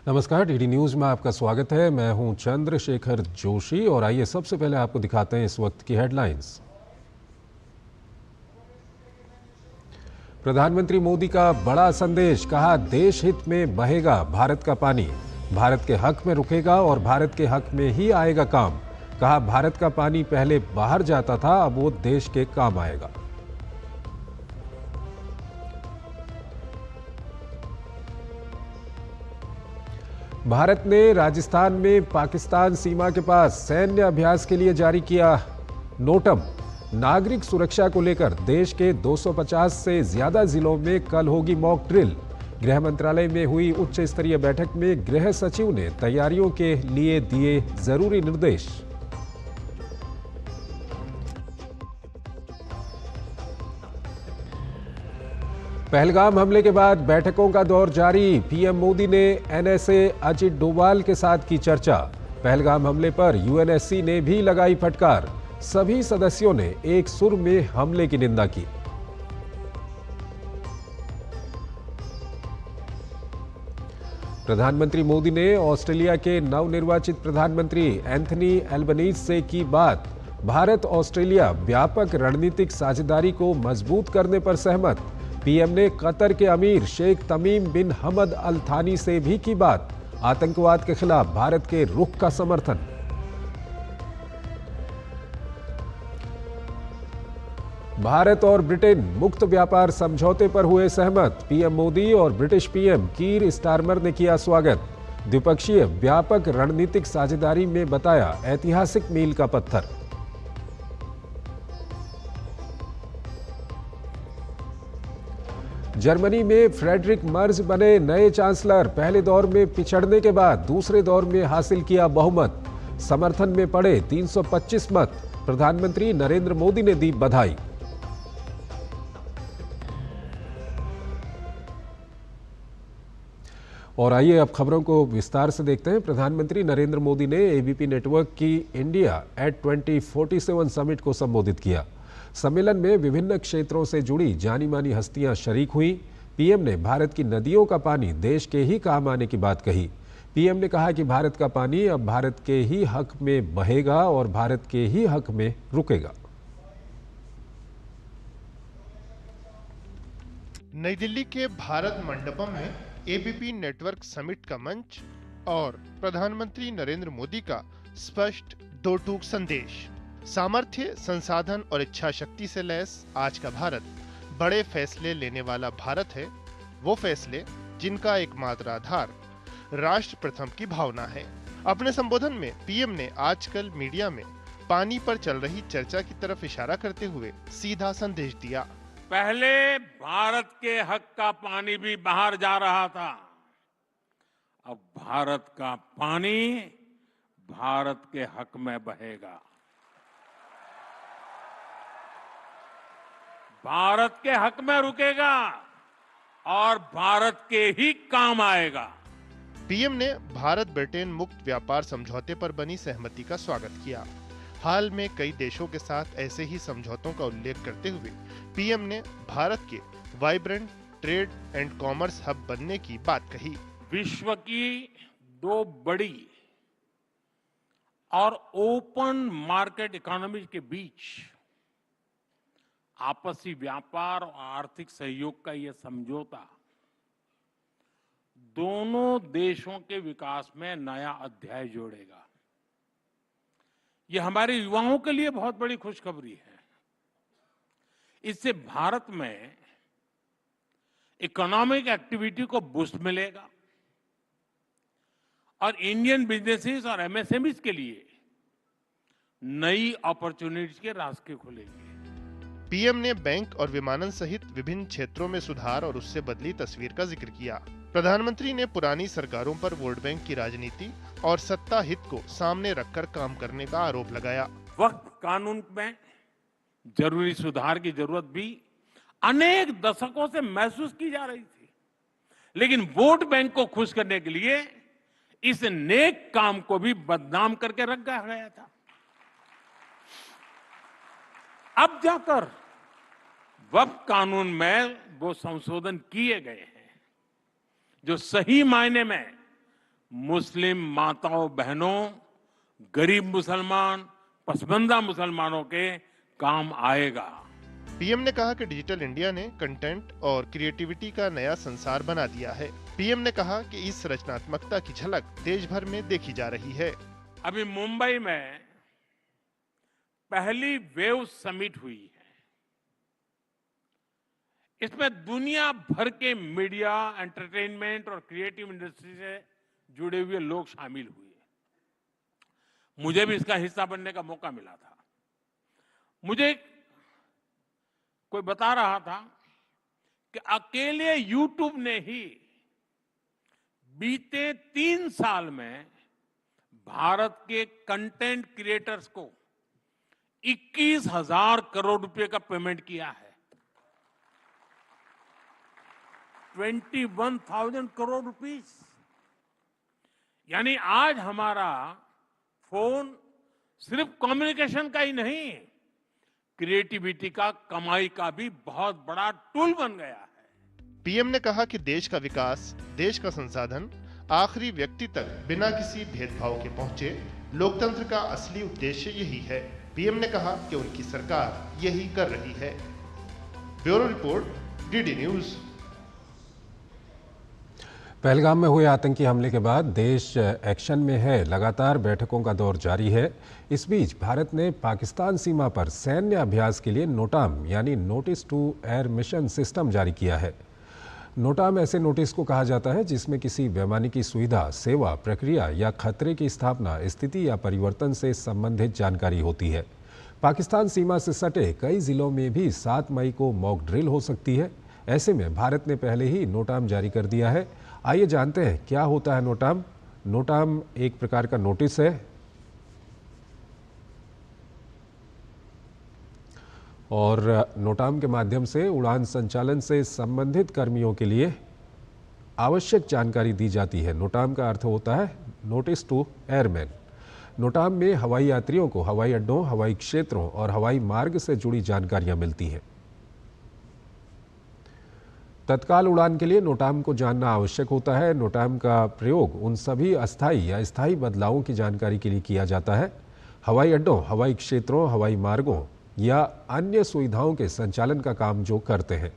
नमस्कार, DD news में आपका स्वागत है। मैं हूं चंद्रशेखर जोशी और आइए सबसे पहले आपको दिखाते हैं इस वक्त की हेडलाइंस। प्रधानमंत्री मोदी का बड़ा संदेश, कहा देश हित में बहेगा भारत का पानी, भारत के हक में रुकेगा और भारत के हक में ही आएगा काम। कहा भारत का पानी पहले बाहर जाता था, अब वो देश के काम आएगा। भारत ने राजस्थान में पाकिस्तान सीमा के पास सैन्य अभ्यास के लिए जारी किया नोटम। नागरिक सुरक्षा को लेकर देश के 250 से ज्यादा जिलों में कल होगी मॉक ड्रिल। गृह मंत्रालय में हुई उच्च स्तरीय बैठक में गृह सचिव ने तैयारियों के लिए दिए जरूरी निर्देश। पहलगाम हमले के बाद बैठकों का दौर जारी। पीएम मोदी ने एनएसए अजित डोभाल के साथ की चर्चा। पहलगाम हमले पर यूएनएससी ने भी लगाई फटकार। सभी सदस्यों ने एक सुर में हमले की निंदा की। प्रधानमंत्री मोदी ने ऑस्ट्रेलिया के नवनिर्वाचित प्रधानमंत्री एंथनी एल्बनीज से की बात। भारत ऑस्ट्रेलिया व्यापक रणनीतिक साझेदारी को मजबूत करने पर सहमत। पीएम ने कतर के अमीर शेख तमीम बिन हमद अल थानी से भी की बात। आतंकवाद के खिलाफ भारत के रुख का समर्थन। भारत और ब्रिटेन मुक्त व्यापार समझौते पर हुए सहमत। पीएम मोदी और ब्रिटिश पीएम कीर स्टारमर ने किया स्वागत। द्विपक्षीय व्यापक रणनीतिक साझेदारी में बताया ऐतिहासिक मील का पत्थर। जर्मनी में फ्रेडरिक मर्ज बने नए चांसलर। पहले दौर में पिछड़ने के बाद दूसरे दौर में हासिल किया बहुमत। समर्थन में पड़े 325 मत। प्रधानमंत्री नरेंद्र मोदी ने दी बधाई। और आइए अब खबरों को विस्तार से देखते हैं। प्रधानमंत्री नरेंद्र मोदी ने एबीपी नेटवर्क की इंडिया एट 2047 समिट को संबोधित किया। सम्मेलन में विभिन्न क्षेत्रों से जुड़ी जानी मानी हस्तियां शरीक हुई। पीएम ने भारत की नदियों का पानी देश के ही काम आने की बात कही। पीएम ने कहा कि भारत का पानी अब भारत के ही हक में बहेगा और भारत के ही हक में रुकेगा। नई दिल्ली के भारत मंडपम में एबीपी नेटवर्क समिट का मंच और प्रधानमंत्री नरेंद्र मोदी का स्पष्ट दो टूक संदेश। सामर्थ्य, संसाधन और इच्छा शक्ति से लैस आज का भारत बड़े फैसले लेने वाला भारत है। वो फैसले जिनका एकमात्र आधार राष्ट्र प्रथम की भावना है। अपने संबोधन में पीएम ने आजकल मीडिया में पानी पर चल रही चर्चा की तरफ इशारा करते हुए सीधा संदेश दिया। पहले भारत के हक का पानी भी बाहर जा रहा था, अब भारत का पानी भारत के हक में बहेगा। भारत के हक में रुकेगा और भारत के ही काम आएगा। पीएम ने भारत ब्रिटेन मुक्त व्यापार समझौते पर बनी सहमति का स्वागत किया। हाल में कई देशों के साथ ऐसे ही समझौतों का उल्लेख करते हुए पीएम ने भारत के vibrant trade and commerce hub बनने की बात कही। विश्व की दो बड़ी और ओपन मार्केट इकोनॉमी के बीच आपसी व्यापार और आर्थिक सहयोग का यह समझौता दोनों देशों के विकास में नया अध्याय जोड़ेगा। यह हमारे युवाओं के लिए बहुत बड़ी खुशखबरी है। इससे भारत में इकोनॉमिक एक्टिविटी को बूस्ट मिलेगा और इंडियन बिजनेसेस और एमएसएमईज के लिए नई अपॉर्चुनिटीज के रास्ते खुलेंगे। पीएम ने बैंक और विमानन सहित विभिन्न क्षेत्रों में सुधार और उससे बदली तस्वीर का जिक्र किया। प्रधानमंत्री ने पुरानी सरकारों पर वोट बैंक की राजनीति और सत्ता हित को सामने रखकर काम करने का आरोप लगाया। वक्फ कानून में जरूरी सुधार की जरूरत भी अनेक दशकों से महसूस की जा रही थी, लेकिन वोट बैंक को खुश करने के लिए इस नेक काम को भी बदनाम करके रख गया था। अब जाकर वक्फ कानून में वो संशोधन किए गए हैं जो सही मायने में मुस्लिम माताओं बहनों, गरीब मुसलमान, पसमानदा मुसलमानों के काम आएगा। पीएम ने कहा कि डिजिटल इंडिया ने कंटेंट और क्रिएटिविटी का नया संसार बना दिया है। पीएम ने कहा कि इस रचनात्मकता की झलक देश भर में देखी जा रही है। अभी मुंबई में पहली वेव समिट हुई है। इसमें दुनिया भर के मीडिया, एंटरटेनमेंट और क्रिएटिव इंडस्ट्री से जुड़े हुए लोग शामिल हुए। मुझे भी इसका हिस्सा बनने का मौका मिला था। मुझे कोई बता रहा था कि अकेले YouTube ने ही बीते 3 साल में भारत के कंटेंट क्रिएटर्स को 21,000 करोड़ रुपए का पेमेंट किया है। 21,000 करोड़ रुपीस। यानी आज हमारा फोन सिर्फ कम्युनिकेशन का ही नहीं, क्रिएटिविटी का, कमाई का भी बहुत बड़ा टूल बन गया है। पीएम ने कहा कि देश का विकास, देश का संसाधन आखिरी व्यक्ति तक बिना किसी भेदभाव के पहुंचे, लोकतंत्र का असली उद्देश्य यही है। पीएम ने कहा कि उनकी सरकार यही कर रही है। Bureau report, DD news. Pahalgam में हुए आतंकी हमले के बाद देश एक्शन में है। लगातार बैठकों का दौर जारी है। इस बीच भारत ने पाकिस्तान सीमा पर सैन्य अभ्यास के लिए नोटाम यानी notice to air mission system जारी किया है। नोटाम ऐसे नोटिस को कहा जाता है जिसमें किसी वैमानिकी सुविधा, सेवा, प्रक्रिया या खतरे की स्थापना, स्थिति या परिवर्तन से संबंधित जानकारी होती है। पाकिस्तान सीमा से सटे कई जिलों में भी 7 मई को मॉक ड्रिल हो सकती है। ऐसे में भारत ने पहले ही नोटाम जारी कर दिया है। आइए जानते हैं क्या होता है नोटाम। नोटाम एक प्रकार का नोटिस है और नोटाम के माध्यम से उड़ान संचालन से संबंधित कर्मियों के लिए आवश्यक जानकारी दी जाती है। नोटाम का अर्थ होता है नोटिस टू एयरमैन। नोटाम में हवाई यात्रियों को हवाई अड्डों, हवाई क्षेत्रों और हवाई मार्ग से जुड़ी जानकारियां मिलती हैं। तत्काल उड़ान के लिए नोटाम को जानना आवश्यक होता है। नोटाम का प्रयोग उन सभी अस्थायी या स्थायी बदलावों की जानकारी के लिए किया जाता है। हवाई अड्डों, हवाई क्षेत्रों, हवाई मार्गों या अन्य सुविधाओं के संचालन का काम जो करते हैं।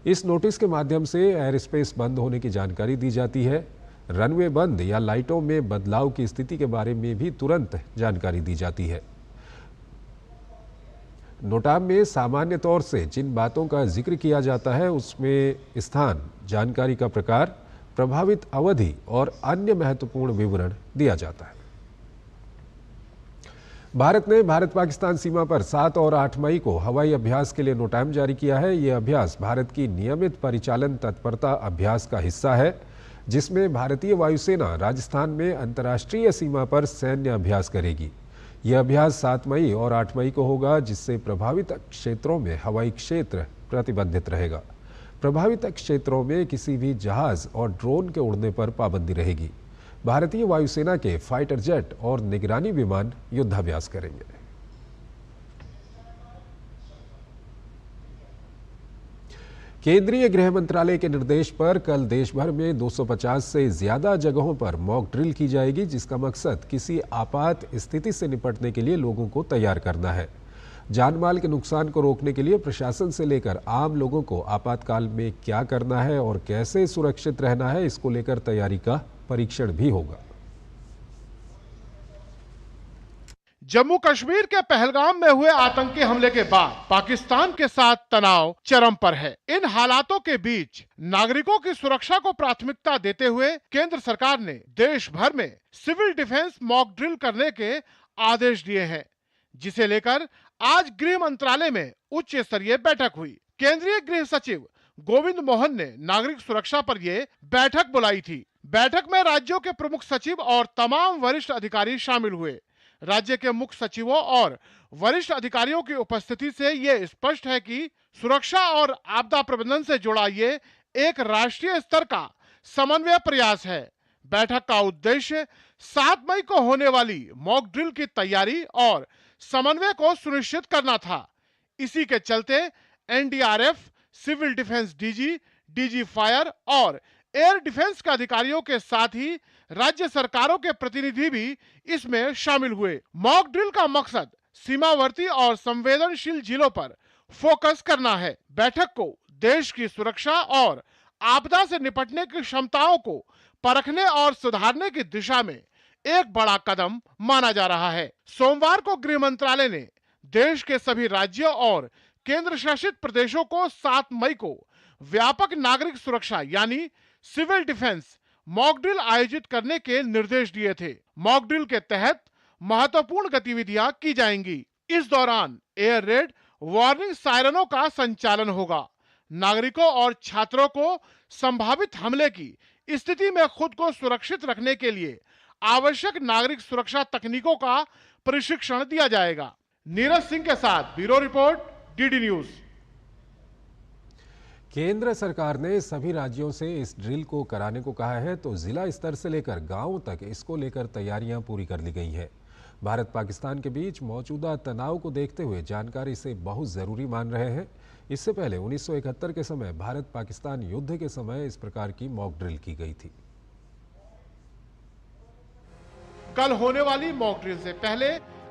इस नोटिस के माध्यम से एयर स्पेस बंद होने की जानकारी दी जाती है। रनवे बंद या लाइटों में बदलाव की स्थिति के बारे में भी तुरंत जानकारी दी जाती है। नोटाम में सामान्य तौर से जिन बातों का जिक्र किया जाता है उसमें स्थान, जानकारी का प्रकार, प्रभावित अवधि और अन्य महत्वपूर्ण विवरण दिया जाता है। भारत ने भारत पाकिस्तान सीमा पर 7 और 8 मई को हवाई अभ्यास के लिए नोटाम जारी किया है। यह अभ्यास भारत की नियमित परिचालन तत्परता अभ्यास का हिस्सा है, जिसमें भारतीय वायुसेना राजस्थान में अंतर्राष्ट्रीय सीमा पर सैन्य अभ्यास करेगी। यह अभ्यास 7 मई और 8 मई को होगा, जिससे प्रभावित क्षेत्रों में हवाई क्षेत्र प्रतिबंधित रहेगा। प्रभावित क्षेत्रों में किसी भी जहाज और ड्रोन के उड़ने पर पाबंदी रहेगी। भारतीय वायुसेना के फाइटर जेट और निगरानी विमान युद्धाभ्यास करेंगे। केंद्रीय गृह मंत्रालय के निर्देश पर कल देश भर में 250 से ज्यादा जगहों पर मॉक ड्रिल की जाएगी, जिसका मकसद किसी आपात स्थिति से निपटने के लिए लोगों को तैयार करना है। जानमाल के नुकसान को रोकने के लिए प्रशासन से लेकर आम लोगों को आपातकाल में क्या करना है और कैसे सुरक्षित रहना है, इसको लेकर तैयारी का परीक्षण भी होगा। जम्मू कश्मीर के पहलगाम में हुए आतंकी हमले के बाद पाकिस्तान के साथ तनाव चरम पर है। इन हालातों के बीच नागरिकों की सुरक्षा को प्राथमिकता देते हुए केंद्र सरकार ने देश भर में सिविल डिफेंस मॉक ड्रिल करने के आदेश दिए हैं, जिसे लेकर आज गृह मंत्रालय में उच्च स्तरीय बैठक हुई। केंद्रीय गृह सचिव गोविंद मोहन ने नागरिक सुरक्षा पर यह बैठक बुलाई थी। बैठक में राज्यों के प्रमुख सचिव और तमाम वरिष्ठ अधिकारी शामिल हुए। राज्य के मुख्य सचिवों और वरिष्ठ अधिकारियों की उपस्थिति से यह स्पष्ट है कि सुरक्षा और आपदा प्रबंधन से जुड़ा ये एक राष्ट्रीय स्तर का समन्वय प्रयास है। बैठक का उद्देश्य 7 मई को होने वाली मॉक ड्रिल की तैयारी और समन्वय को सुनिश्चित करना था। इसी के चलते NDRF, civil defence DG, DG fire और एयर डिफेंस के अधिकारियों के साथ ही राज्य सरकारों के प्रतिनिधि भी इसमें शामिल हुए। मॉक ड्रिल का मकसद सीमावर्ती और संवेदनशील जिलों पर फोकस करना है। बैठक को देश की सुरक्षा और आपदा से निपटने की क्षमताओं को परखने और सुधारने की दिशा में एक बड़ा कदम माना जा रहा है। सोमवार को गृह मंत्रालय ने देश के सभी राज्यों और केंद्र शासित प्रदेशों को 7 मई को व्यापक नागरिक सुरक्षा यानी सिविल डिफेंस मॉक ड्रिल आयोजित करने के निर्देश दिए थे। मॉक ड्रिल के तहत महत्वपूर्ण गतिविधियां की जाएंगी। इस दौरान एयर रेड, वार्निंग सायरनों का संचालन होगा। नागरिकों और छात्रों को संभावित हमले की स्थिति में खुद को सुरक्षित रखने के लिए आवश्यक नागरिक सुरक्षा तकनीकों का प्रशिक्षण दिया जाएगा। नीरज सिंह के साथ ब्यूरो रिपोर्ट, डीडी न्यूज। केंद्र सरकार ने सभी राज्यों से इस ड्रिल को कराने को कहा है, तो जिला स्तर से लेकर गांव तक इसको लेकर तैयारियां पूरी कर ली गई है। भारत पाकिस्तान के बीच मौजूदा तनाव को देखते हुए जानकारी इसे बहुत जरूरी मान रहे हैं। इससे पहले 1971 के समय भारत पाकिस्तान युद्ध के समय इस प्रकार की मॉक ड्रिल की गई थी। कल होने वाली मॉक ड्रिल से पहले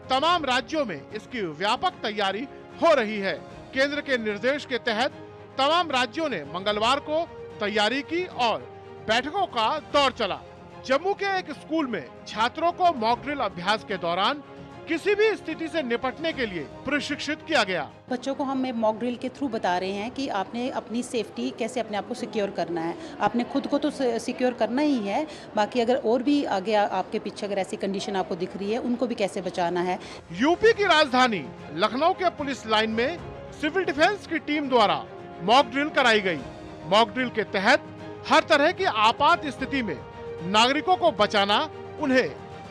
तमाम राज्यों में इसकी व्यापक तैयारी हो रही है। केंद्र के निर्देश के तहत तमाम राज्यों ने मंगलवार को तैयारी की और बैठकों का दौर चला। जम्मू के एक स्कूल में छात्रों को मॉक ड्रिल अभ्यास के दौरान किसी भी स्थिति से निपटने के लिए प्रशिक्षित किया गया। बच्चों को हम मॉक ड्रिल के थ्रू बता रहे हैं कि आपने अपनी सेफ्टी कैसे अपने आप को सिक्योर करना है। आपने खुद को तो सिक्योर करना ही है, बाकी अगर और भी आगे आपके पीछे अगर ऐसी कंडीशन आपको दिख रही है उनको भी कैसे बचाना है। यूपी की राजधानी लखनऊ के पुलिस लाइन में सिविल डिफेंस की टीम द्वारा मॉक ड्रिल कराई गई। मॉक ड्रिल के तहत हर तरह की आपात स्थिति में नागरिकों को बचाना, उन्हें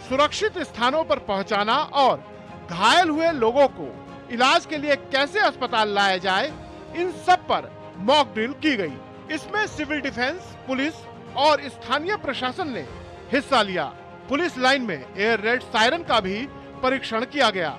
सुरक्षित स्थानों पर पहुंचाना और घायल हुए लोगों को इलाज के लिए कैसे अस्पताल लाया जाए, इन सब पर मॉक ड्रिल की गई। इसमें सिविल डिफेंस, पुलिस और स्थानीय प्रशासन ने हिस्सा लिया। पुलिस लाइन में एयर रेड सायरन का भी परीक्षण किया गया।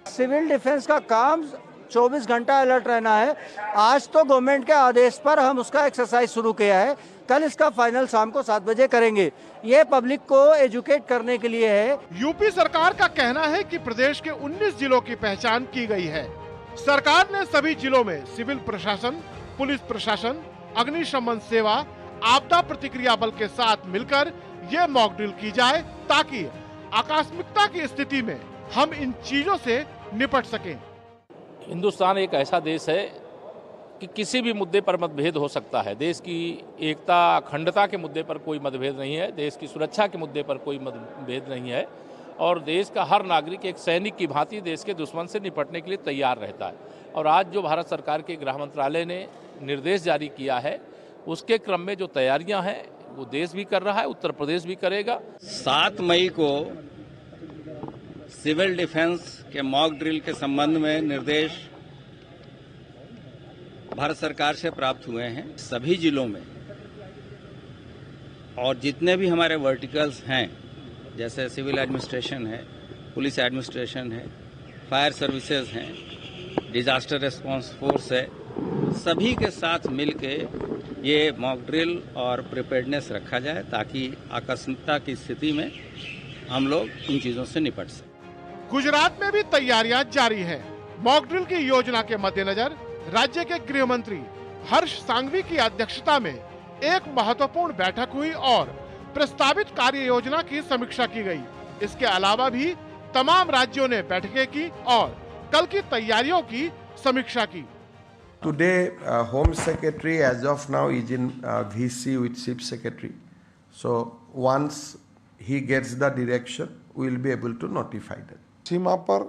सिविल डिफेंस का काम 24 घंटा अलर्ट रहना है। आज तो गवर्नमेंट के आदेश पर हम उसका एक्सरसाइज शुरू किया है। कल इसका फाइनल शाम को 7 बजे करेंगे। ये पब्लिक को एजुकेट करने के लिए है। यूपी सरकार का कहना है कि प्रदेश के 19 जिलों की पहचान की गई है। सरकार ने सभी जिलों में सिविल प्रशासन, पुलिस प्रशासन, अग्निशमन सेवा, आपदा प्रतिक्रिया बल के साथ मिलकर ये मॉक ड्रिल की जाए, ताकि आकस्मिकता की स्थिति में हम इन चीजों से निपट सकें। हिंदुस्तान एक ऐसा देश है कि किसी भी मुद्दे पर मतभेद हो सकता है। देश की एकता, अखंडता के मुद्दे पर कोई मतभेद नहीं है। देश की सुरक्षा के मुद्दे पर कोई मतभेद नहीं है। और देश का हर नागरिक एक सैनिक की भांति देश के दुश्मन से निपटने के लिए तैयार रहता है। और आज जो भारत सरकार के गृह मंत्रालय ने निर्देश जारी किया है, उसके क्रम में जो तैयारियां हैं वो देश भी कर रहा है, उत्तर प्रदेश भी करेगा। 7 मई को सिविल डिफेंस के मॉक ड्रिल के संबंध में निर्देश भारत सरकार से प्राप्त हुए हैं। सभी जिलों में और जितने भी हमारे वर्टिकल्स हैं, जैसे सिविल एडमिनिस्ट्रेशन है, पुलिस एडमिनिस्ट्रेशन है, फायर सर्विसेज हैं, डिजास्टर रिस्पांस फोर्स है, सभी के साथ मिलके ये मॉक ड्रिल और प्रिपेयर्डनेस रखा जाए, ताकि आकस्मिकता की स्थिति में हम लोग इन चीजों से निपट सकें। गुजरात में भी तैयारियां जारी हैं। मॉक ड्रिल की योजना के मद्देनजर राज्य के गृह मंत्री हर्ष सांघवी की अध्यक्षता में एक महत्वपूर्ण बैठक हुई और प्रस्तावित कार्य योजना की समीक्षा की गई। इसके अलावा भी तमाम राज्यों ने बैठकें की और कल की तैयारियों की समीक्षा की। Today, Home Secretary as of now is in VC with Chief Secretary. So once he gets the direction, we will be able to notify them. सीमा पर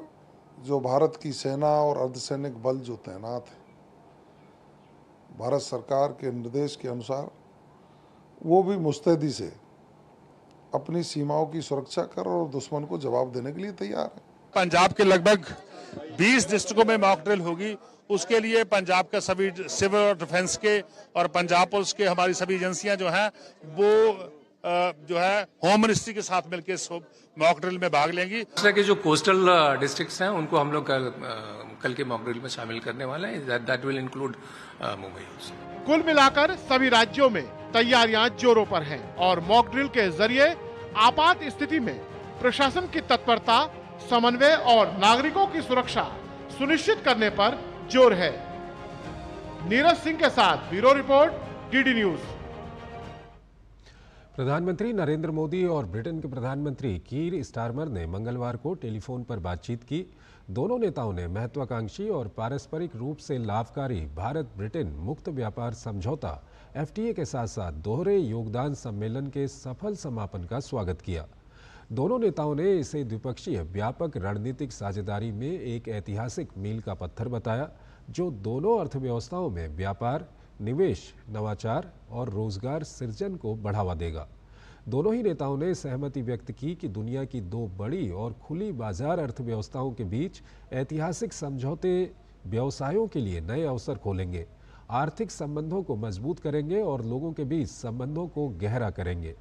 जो भारत की सेना और अर्धसैनिक बल जो तैनात है, भारत सरकार के निर्देश के अनुसार वो भी मुस्तैदी से अपनी सीमाओं की सुरक्षा कर और दुश्मन को जवाब देने के लिए तैयार है। पंजाब के लगभग 20 डिस्ट्रिक्टों में मॉक ड्रिल होगी। उसके लिए पंजाब का सभी सिविल डिफेंस के और पंजाब पुलिस के हमारी सभी एजेंसियां जो हैं वो जो है होम मिनिस्ट्री के साथ मिलकर मॉक ड्रिल में भाग लेंगी। इस तरह के जो कोस्टल डिस्ट्रिक्ट्स हैं उनको हम लोग कल के मॉक ड्रिल में शामिल करने वाले हैं। That will include Mumbai. कुल मिलाकर सभी राज्यों में तैयारियां जोरों पर हैं और मॉक ड्रिल के जरिए आपात स्थिति में प्रशासन की तत्परता, समन्वय और नागरिकों की सुरक्षा सुनिश्चित करने पर जोर है। नीरज सिंह के साथ ब्यूरो रिपोर्ट, डीडी न्यूज। प्रधानमंत्री नरेंद्र मोदी और ब्रिटेन के प्रधानमंत्री कीर स्टारमर ने मंगलवार को टेलीफोन पर बातचीत की। दोनों नेताओं ने महत्वाकांक्षी और पारस्परिक रूप से लाभकारी भारत ब्रिटेन मुक्त व्यापार समझौता FTA के साथ साथ दोहरे योगदान सम्मेलन के सफल समापन का स्वागत किया। दोनों नेताओं ने इसे द्विपक्षीय व्यापक रणनीतिक साझेदारी में एक ऐतिहासिक मील का पत्थर बताया, जो दोनों अर्थव्यवस्थाओं में व्यापार, निवेश, नवाचार और रोजगार सृजन को बढ़ावा देगा। दोनों ही नेताओं ने सहमति व्यक्त की कि दुनिया की दो बड़ी और खुली बाजार अर्थव्यवस्थाओं के बीच ऐतिहासिक समझौते व्यवसायों के लिए नए अवसर खोलेंगे, आर्थिक संबंधों को मजबूत करेंगे और लोगों के बीच संबंधों को गहरा करेंगे।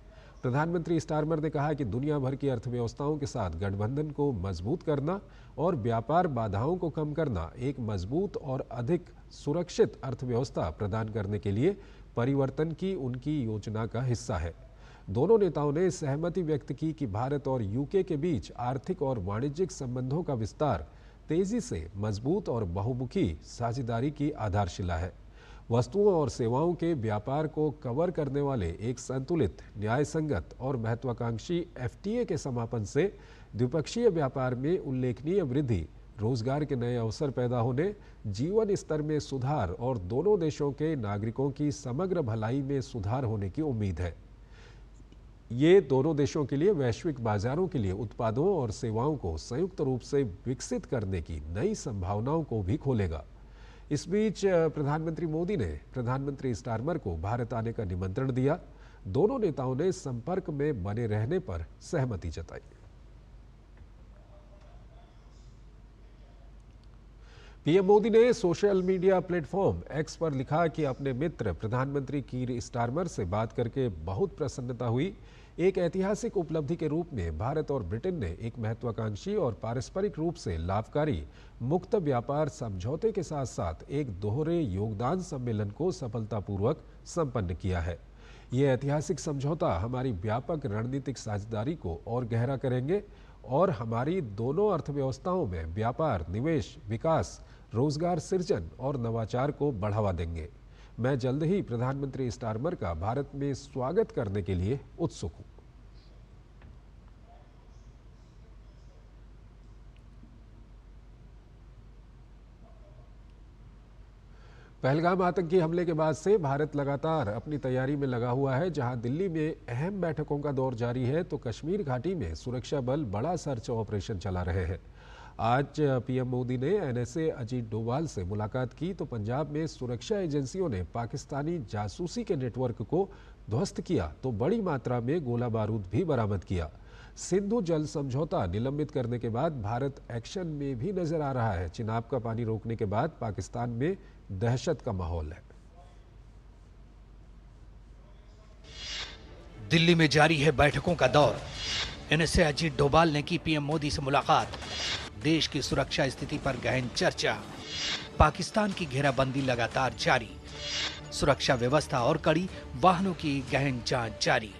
प्रधानमंत्री स्टारमर ने कहा कि दुनिया भर की अर्थव्यवस्थाओं के साथ गठबंधन को मजबूत करना और व्यापार बाधाओं को कम करना एक मजबूत और अधिक सुरक्षित अर्थव्यवस्था प्रदान करने के लिए परिवर्तन की उनकी योजना का हिस्सा है। दोनों नेताओं ने सहमति व्यक्त की कि भारत और UK के बीच आर्थिक और वाणिज्यिक संबंधों का विस्तार तेजी से मजबूत और बहुमुखी साझेदारी की आधारशिला है। वस्तुओं और सेवाओं के व्यापार को कवर करने वाले एक संतुलित, न्याय संगत और महत्वाकांक्षी FTA के समापन से द्विपक्षीय व्यापार में उल्लेखनीय वृद्धि, रोजगार के नए अवसर पैदा होने, जीवन स्तर में सुधार और दोनों देशों के नागरिकों की समग्र भलाई में सुधार होने की उम्मीद है। ये दोनों देशों के लिए वैश्विक बाजारों के लिए उत्पादों और सेवाओं को संयुक्त रूप से विकसित करने की नई संभावनाओं को भी खोलेगा। इस बीच प्रधानमंत्री मोदी ने प्रधानमंत्री स्टारमर को भारत आने का निमंत्रण दिया। दोनों नेताओं ने संपर्क में बने रहने पर सहमति जताई। पीएम मोदी ने सोशल मीडिया प्लेटफॉर्म X पर लिखा कि अपने मित्र प्रधानमंत्री कीर स्टारमर से बात करके बहुत प्रसन्नता हुई। एक ऐतिहासिक उपलब्धि के रूप में भारत और ब्रिटेन ने एक महत्वाकांक्षी और पारस्परिक रूप से लाभकारी मुक्त व्यापार समझौते के साथ साथ एक दोहरे योगदान सम्मेलन को सफलतापूर्वक संपन्न किया है। ये ऐतिहासिक समझौता हमारी व्यापक रणनीतिक साझेदारी को और गहरा करेंगे और हमारी दोनों अर्थव्यवस्थाओं में व्यापार, निवेश, विकास, रोजगार सृजन और नवाचार को बढ़ावा देंगे। मैं जल्द ही प्रधानमंत्री स्टारमर का भारत में स्वागत करने के लिए उत्सुक हूं। पहलगाम आतंकी हमले के बाद से भारत लगातार अपनी तैयारी में लगा हुआ है। जहां दिल्ली में अहम बैठकों का दौर जारी है, तो कश्मीर घाटी में सुरक्षा बल बड़ा सर्च ऑपरेशन चला रहे हैं। आज पीएम मोदी ने NSA अजीत डोभाल से मुलाकात की, तो पंजाब में सुरक्षा एजेंसियों ने पाकिस्तानी जासूसी के नेटवर्क को ध्वस्त किया, तो बड़ी मात्रा में गोला बारूद भी बरामद किया। सिंधु जल समझौता निलंबित करने के बाद भारत एक्शन में भी नजर आ रहा है। चिनाब का पानी रोकने के बाद पाकिस्तान में दहशत का माहौल है। दिल्ली में जारी है बैठकों का दौर। NSA अजीत डोभाल ने की पीएम मोदी से मुलाकात। देश की सुरक्षा स्थिति पर गहन चर्चा। पाकिस्तान की घेराबंदी लगातार जारी। सुरक्षा व्यवस्था और कड़ी, वाहनों की गहन जांच जारी।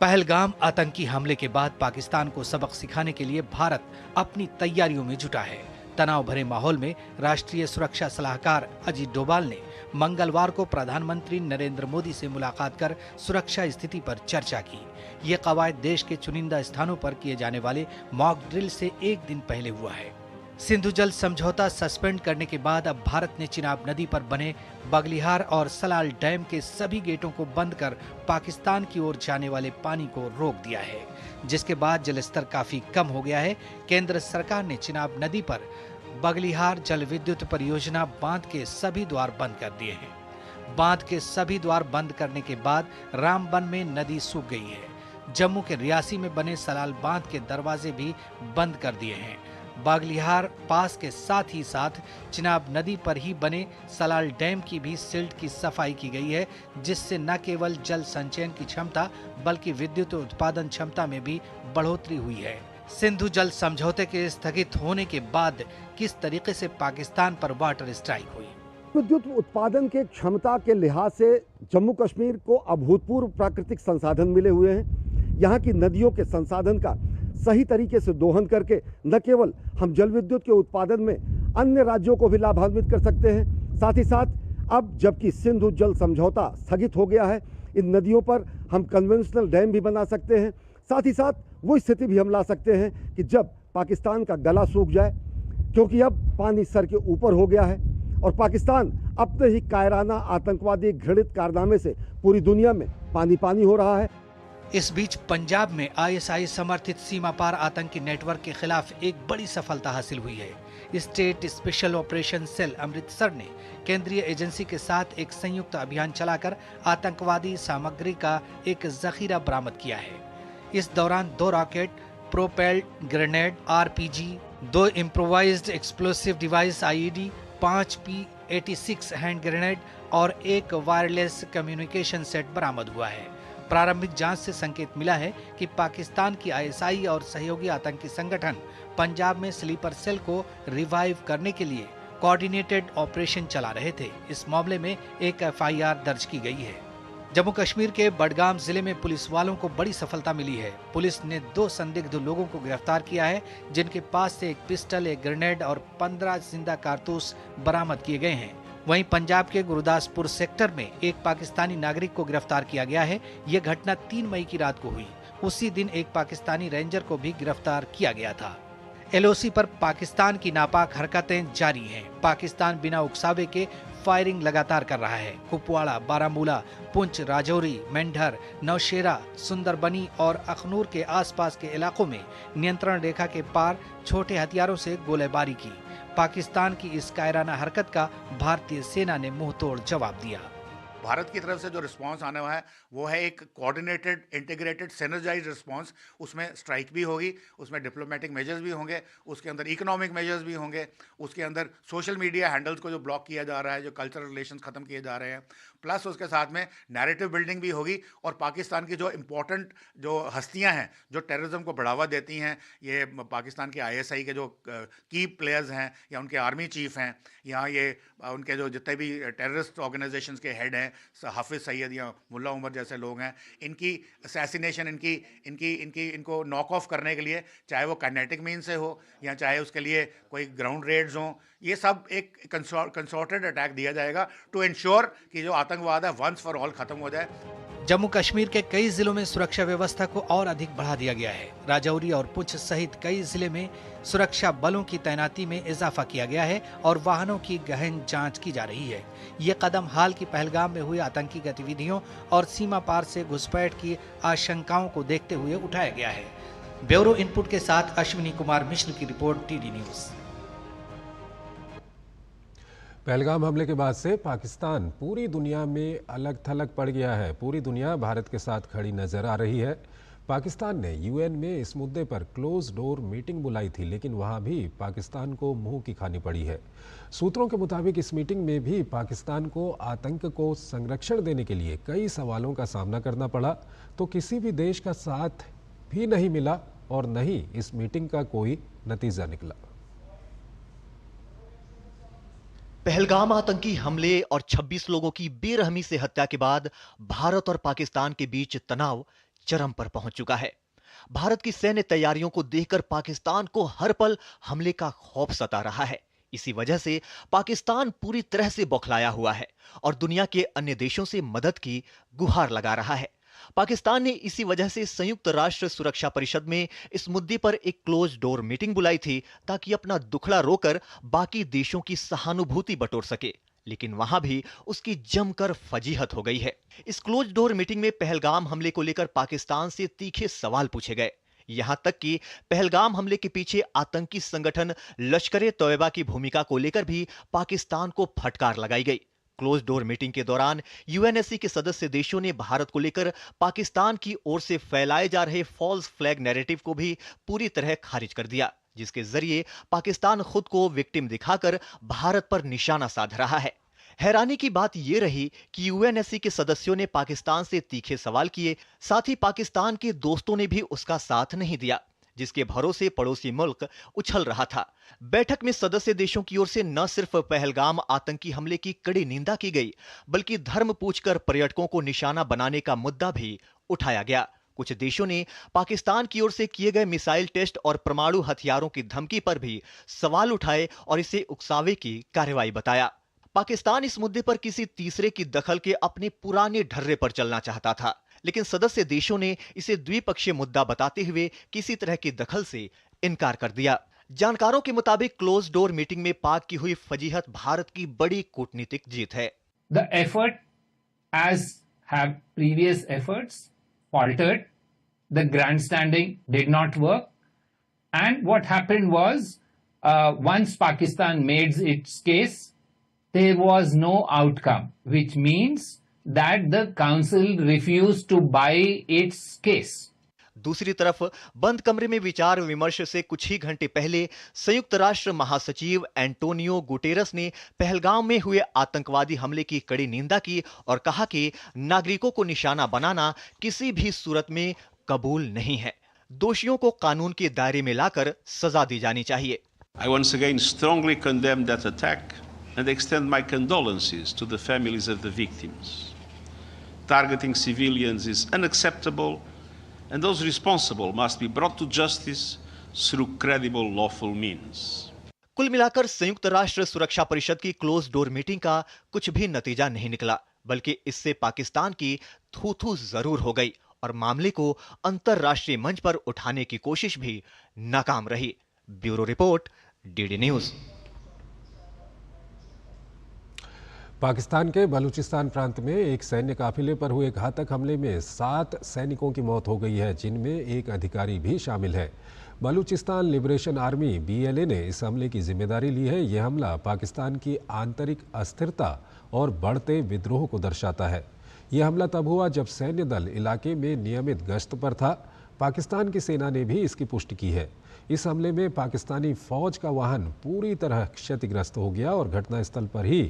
पहलगाम आतंकी हमले के बाद पाकिस्तान को सबक सिखाने के लिए भारत अपनी तैयारियों में जुटा है। तनाव भरे माहौल में राष्ट्रीय सुरक्षा सलाहकार अजीत डोभाल ने मंगलवार को प्रधानमंत्री नरेंद्र मोदी से मुलाकात कर सुरक्षा स्थिति पर चर्चा की। ये कवायद देश के चुनिंदा स्थानों पर किए जाने वाले मॉक ड्रिल से एक दिन पहले हुआ है। सिंधु जल समझौता सस्पेंड करने के बाद अब भारत ने चिनाब नदी पर बने बगलिहार और सलाल डैम के सभी गेटों को बंद कर पाकिस्तान की ओर जाने वाले पानी को रोक दिया है, जिसके बाद जलस्तर काफी कम हो गया है। केंद्र सरकार ने चिनाब नदी पर बगलिहार जल विद्युत परियोजना बांध के सभी द्वार बंद कर दिए हैं। बांध के सभी द्वार बंद करने के बाद रामबन में नदी सूख गई है। जम्मू के रियासी में बने सलाल बांध के दरवाजे भी बंद कर दिए हैं। बागलिहार पास के साथ ही साथ चिनाब नदी पर ही बने सलाल डैम की भी सिल्ट की सफाई की गई है, जिससे न केवल जल संचयन की क्षमता बल्कि विद्युत उत्पादन क्षमता में भी बढ़ोतरी हुई है। सिंधु जल समझौते के स्थगित होने के बाद किस तरीके से पाकिस्तान पर वाटर स्ट्राइक हुई? विद्युत उत्पादन के क्षमता के लिहाज से जम्मू कश्मीर को अभूतपूर्व प्राकृतिक संसाधन मिले हुए हैं। यहाँ की नदियों के संसाधन का सही तरीके से दोहन करके न केवल हम जल विद्युत के उत्पादन में अन्य राज्यों को भी लाभान्वित कर सकते हैं, साथ ही साथ अब जबकि सिंधु जल समझौता स्थगित हो गया है, इन नदियों पर हम कन्वेंशनल डैम भी बना सकते हैं। साथ ही साथ वो स्थिति भी हम ला सकते हैं कि जब पाकिस्तान का गला सूख जाए, क्योंकि अब पानी सर के ऊपर हो गया है और पाकिस्तान अपने ही कायराना आतंकवादी घृणित कारनामे से पूरी दुनिया में पानी पानी हो रहा है। इस बीच पंजाब में आईएसआई समर्थित सीमा पार आतंकी नेटवर्क के खिलाफ एक बड़ी सफलता हासिल हुई है। State special operation cell Amritsar ने केंद्रीय एजेंसी के साथ एक संयुक्त अभियान चलाकर आतंकवादी सामग्री का एक जखीरा बरामद किया है। इस दौरान 2 rocket, propelled grenade, RPG, 2 improvised explosive device IED, 5 P-86 hand grenade और 1 वायरलेस कम्युनिकेशन सेट बरामद हुआ है। प्रारंभिक जांच से संकेत मिला है कि पाकिस्तान की आईएसआई और सहयोगी आतंकी संगठन पंजाब में स्लीपर सेल को रिवाइव करने के लिए कोऑर्डिनेटेड ऑपरेशन चला रहे थे। इस मामले में एक एफआईआर दर्ज की गई है। जम्मू कश्मीर के बडगाम जिले में पुलिस वालों को बड़ी सफलता मिली है। पुलिस ने 2 संदिग्ध लोगों को गिरफ्तार किया है, जिनके पास से एक पिस्टल, एक ग्रेनेड और 15 जिंदा कारतूस बरामद किए गए हैं। वहीं पंजाब के गुरदासपुर सेक्टर में एक पाकिस्तानी नागरिक को गिरफ्तार किया गया है। यह घटना 3 मई की रात को हुई। उसी दिन एक पाकिस्तानी रेंजर को भी गिरफ्तार किया गया था। एलओसी पर पाकिस्तान की नापाक हरकतें जारी हैं। पाकिस्तान बिना उकसावे के फायरिंग लगातार कर रहा है। कुपवाड़ा, बारामूला, पुंछ, राजौरी, मेंढर, नौशेरा, सुंदरबनी और अखनूर के आसपास के इलाकों में नियंत्रण रेखा के पार छोटे हथियारों से गोलीबारी की। पाकिस्तान की इस कायराना हरकत का भारतीय सेना ने मुंहतोड़ जवाब दिया। भारत की तरफ से जो रिस्पांस आने वाला है वो है एक कोऑर्डिनेटेड, इंटीग्रेटेड, सिनर्जाइज्ड रिस्पांस। उसमें स्ट्राइक भी होगी, उसमें डिप्लोमेटिक मेजर्स भी होंगे, उसके अंदर इकोनॉमिक मेजर्स भी होंगे, उसके अंदर सोशल मीडिया हैंडल्स को जो ब्लॉक किया जा रहा है, जो कल्चरल रिलेशंस खत्म किए जा रहे हैं, प्लस उसके साथ में नैरेटिव बिल्डिंग भी होगी। और पाकिस्तान की जो इम्पोर्टेंट जो हस्तियां हैं जो टेररिज्म को बढ़ावा देती हैं, ये पाकिस्तान के आईएसआई के जो की प्लेयर्स हैं या उनके आर्मी चीफ हैं या ये उनके जो जितने भी टेररिस्ट ऑर्गेनाइजेशंस के हेड हैं, हाफिज सईद या मुल्ला उमर जैसे लोग हैं, इनकी असैसिनेशन, इनको नॉक ऑफ करने के लिए, चाहे वो काइनेटिक मीन से हो या चाहे उसके लिए कोई ग्राउंड रेड्स हों, ये सब एक कंसॉर्टेड अटैक दिया जाएगा टू इंश्योर कि जो आतंकवाद है वंस फॉर ऑल खत्म हो जाए। जम्मू कश्मीर के कई जिलों में सुरक्षा व्यवस्था को और अधिक बढ़ा दिया गया है। राजौरी और पुंछ सहित कई जिले में सुरक्षा बलों की तैनाती में इजाफा किया गया है और वाहनों की गहन जांच की जा रही है। ये कदम हाल की पहलगाम में हुई आतंकी गतिविधियों और सीमा पार से घुसपैठ की आशंकाओं को देखते हुए उठाया गया है। ब्यूरो इनपुट के साथ अश्विनी कुमार मिश्र की रिपोर्ट, टीडी न्यूज। पहलगाम हमले के बाद से पाकिस्तान पूरी दुनिया में अलग थलग पड़ गया है। पूरी दुनिया भारत के साथ खड़ी नजर आ रही है। पाकिस्तान ने यूएन में इस मुद्दे पर क्लोज डोर मीटिंग बुलाई थी, लेकिन वहां भी पाकिस्तान को मुंह की खानी पड़ी है। सूत्रों के मुताबिक इस मीटिंग में भी पाकिस्तान को आतंक को संरक्षण देने के लिए कई सवालों का सामना करना पड़ा, तो किसी भी देश का साथ भी नहीं मिला और न ही इस मीटिंग का कोई नतीजा निकला। पहलगाम आतंकी हमले और 26 लोगों की बेरहमी से हत्या के बाद भारत और पाकिस्तान के बीच तनाव चरम पर पहुंच चुका है। भारत की सैन्य तैयारियों को देखकर पाकिस्तान को हर पल हमले का खौफ सता रहा है। इसी वजह से पाकिस्तान पूरी तरह से बौखलाया हुआ है और दुनिया के अन्य देशों से मदद की गुहार लगा रहा है। पाकिस्तान ने इसी वजह से संयुक्त राष्ट्र सुरक्षा परिषद में इस मुद्दे पर एक क्लोज डोर मीटिंग बुलाई थी ताकि अपना दुखड़ा रोकर बाकी देशों की सहानुभूति बटोर सके, लेकिन वहां भी उसकी जमकर फजीहत हो गई है। इस क्लोज डोर मीटिंग में पहलगाम हमले को लेकर पाकिस्तान से तीखे सवाल पूछे गए। यहां तक कि पहलगाम हमले के पीछे आतंकी संगठन लश्कर-ए-तौयबा की भूमिका को लेकर भी पाकिस्तान को फटकार लगाई गई। क्लोज डोर मीटिंग के दौरान यूएनएससी के सदस्य देशों ने भारत को लेकर पाकिस्तान की ओर से फैलाए जा रहे फॉल्स फ्लैग नैरेटिव को भी पूरी तरह खारिज कर दिया, जिसके जरिए पाकिस्तान खुद को विक्टिम दिखाकर भारत पर निशाना साध रहा है। हैरानी की बात यह रही कि यूएनएससी के सदस्यों ने पाकिस्तान से तीखे सवाल किए, साथ ही पाकिस्तान के दोस्तों ने भी उसका साथ नहीं दिया, जिसके भरोसे पड़ोसी मुल्क उछल रहा था। बैठक में सदस्य देशों की ओर से न सिर्फ पहलगाम आतंकी हमले की कड़ी निंदा की गई, बल्कि धर्म पूछकर पर्यटकों को निशाना बनाने का मुद्दा भी उठाया गया। कुछ देशों ने पाकिस्तान की ओर से किए गए मिसाइल टेस्ट और परमाणु हथियारों की धमकी पर भी सवाल उठाए और इसे उकसावे की कार्रवाई बताया। पाकिस्तान इस मुद्दे पर किसी तीसरे की दखल के अपने पुराने ढर्रे पर चलना चाहता था, लेकिन सदस्य देशों ने इसे द्विपक्षीय मुद्दा बताते हुए किसी तरह की दखल से इनकार कर दिया। जानकारों के मुताबिक क्लोज डोर मीटिंग में पाक की हुई फजीहत भारत की बड़ी कूटनीतिक जीत है। The effort, as have previous efforts, faltered. The grandstanding did not work, and what happened was, once Pakistan made its case, there was no outcome, which means that the council refused to buy its case. दूसरी तरफ बंद कमरे में विचार विमर्श से कुछ ही घंटे पहले संयुक्त राष्ट्र महासचिव एंटोनियो गुटेरस ने पहलगाम में हुए आतंकवादी हमले की कड़ी निंदा की और कहा कि नागरिकों को निशाना बनाना किसी भी सूरत में कबूल नहीं है। दोषियों को कानून के दायरे में लाकर सजा दी जानी चाहिए। I once again strongly condemn that attack and extend my condolences to the families of the victims. Targeting civilians is unacceptable, and those responsible must be brought to justice through credible lawful means. कुल मिलाकर संयुक्त राष्ट्र सुरक्षा परिषद की close door meeting का कुछ भी नतीजा नहीं निकला, बल्कि इससे पाकिस्तान की थू-थू जरूर हो गई और मामले को अंतरराष्ट्रीय मंच पर उठाने की कोशिश भी नाकाम रही। Bureau report, DD news. Pakistan के बलूचिस्तान प्रांत में एक सैन्य काफिले पर हुए घातक हमले में 7 सैनिकों की मौत हो गई है, जिनमें एक अधिकारी भी शामिल है। बलूचिस्तान लिबरेशन आर्मी BLA ने इस हमले की जिम्मेदारी ली है। यह हमला पाकिस्तान की आंतरिक अस्थिरता और बढ़ते विद्रोह को दर्शाता है। यह हमला तब हुआ जब सैन्य दल इलाके में नियमित गश्त पर था। पाकिस्तान की सेना ने भी इसकी पुष्टि की है। इस हमले में पाकिस्तानी फौज का वाहन पूरी तरह क्षतिग्रस्त हो गया और घटनास्थल पर ही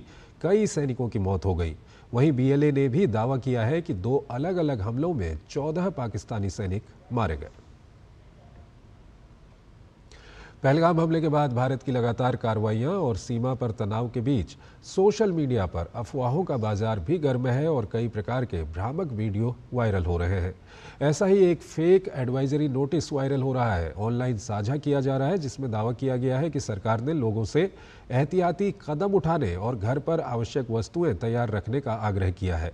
कई सैनिकों की मौत हो गई। वहीं BLA ने भी दावा किया है कि 2 अलग-अलग हमलों में 14 पाकिस्तानी सैनिक मारे गए। पहलगाम हमले के बाद भारत की लगातार कार्रवाइयां और सीमा पर तनाव के बीच सोशल मीडिया पर अफवाहों का बाजार भी गर्म है और कई प्रकार के भ्रामक वीडियो वायरल हो रहे हैं। ऐसा ही एक फेक एडवाइजरी नोटिस वायरल हो रहा है, ऑनलाइन साझा किया जा रहा है, जिसमें दावा किया गया है कि सरकार ने लोगों से एहतियाती कदम उठाने और घर पर आवश्यक वस्तुएं तैयार रखने का आग्रह किया है।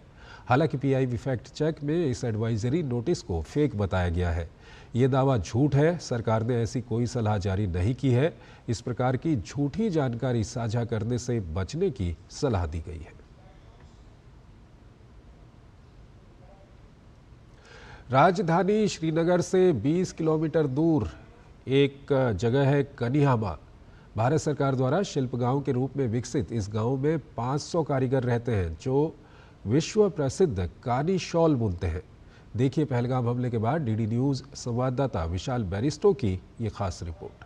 हालांकि PIB फैक्ट चेक में इस एडवाइजरी नोटिस को फेक बताया गया है। ये दावा झूठ है। सरकार ने ऐसी कोई सलाह जारी नहीं की है। इस प्रकार की झूठी जानकारी साझा करने से बचने की सलाह दी गई है। राजधानी श्रीनगर से 20 किलोमीटर दूर एक जगह है कनिहामा। भारत सरकार द्वारा शिल्प गांव के रूप में विकसित इस गांव में 500 कारीगर रहते हैं जो विश्व प्रसिद्ध कानी शॉल बुनते हैं। देखिए पहलगाम हमले के बाद DD न्यूज संवाददाता विशाल बैरिस्टो की ये खास रिपोर्ट।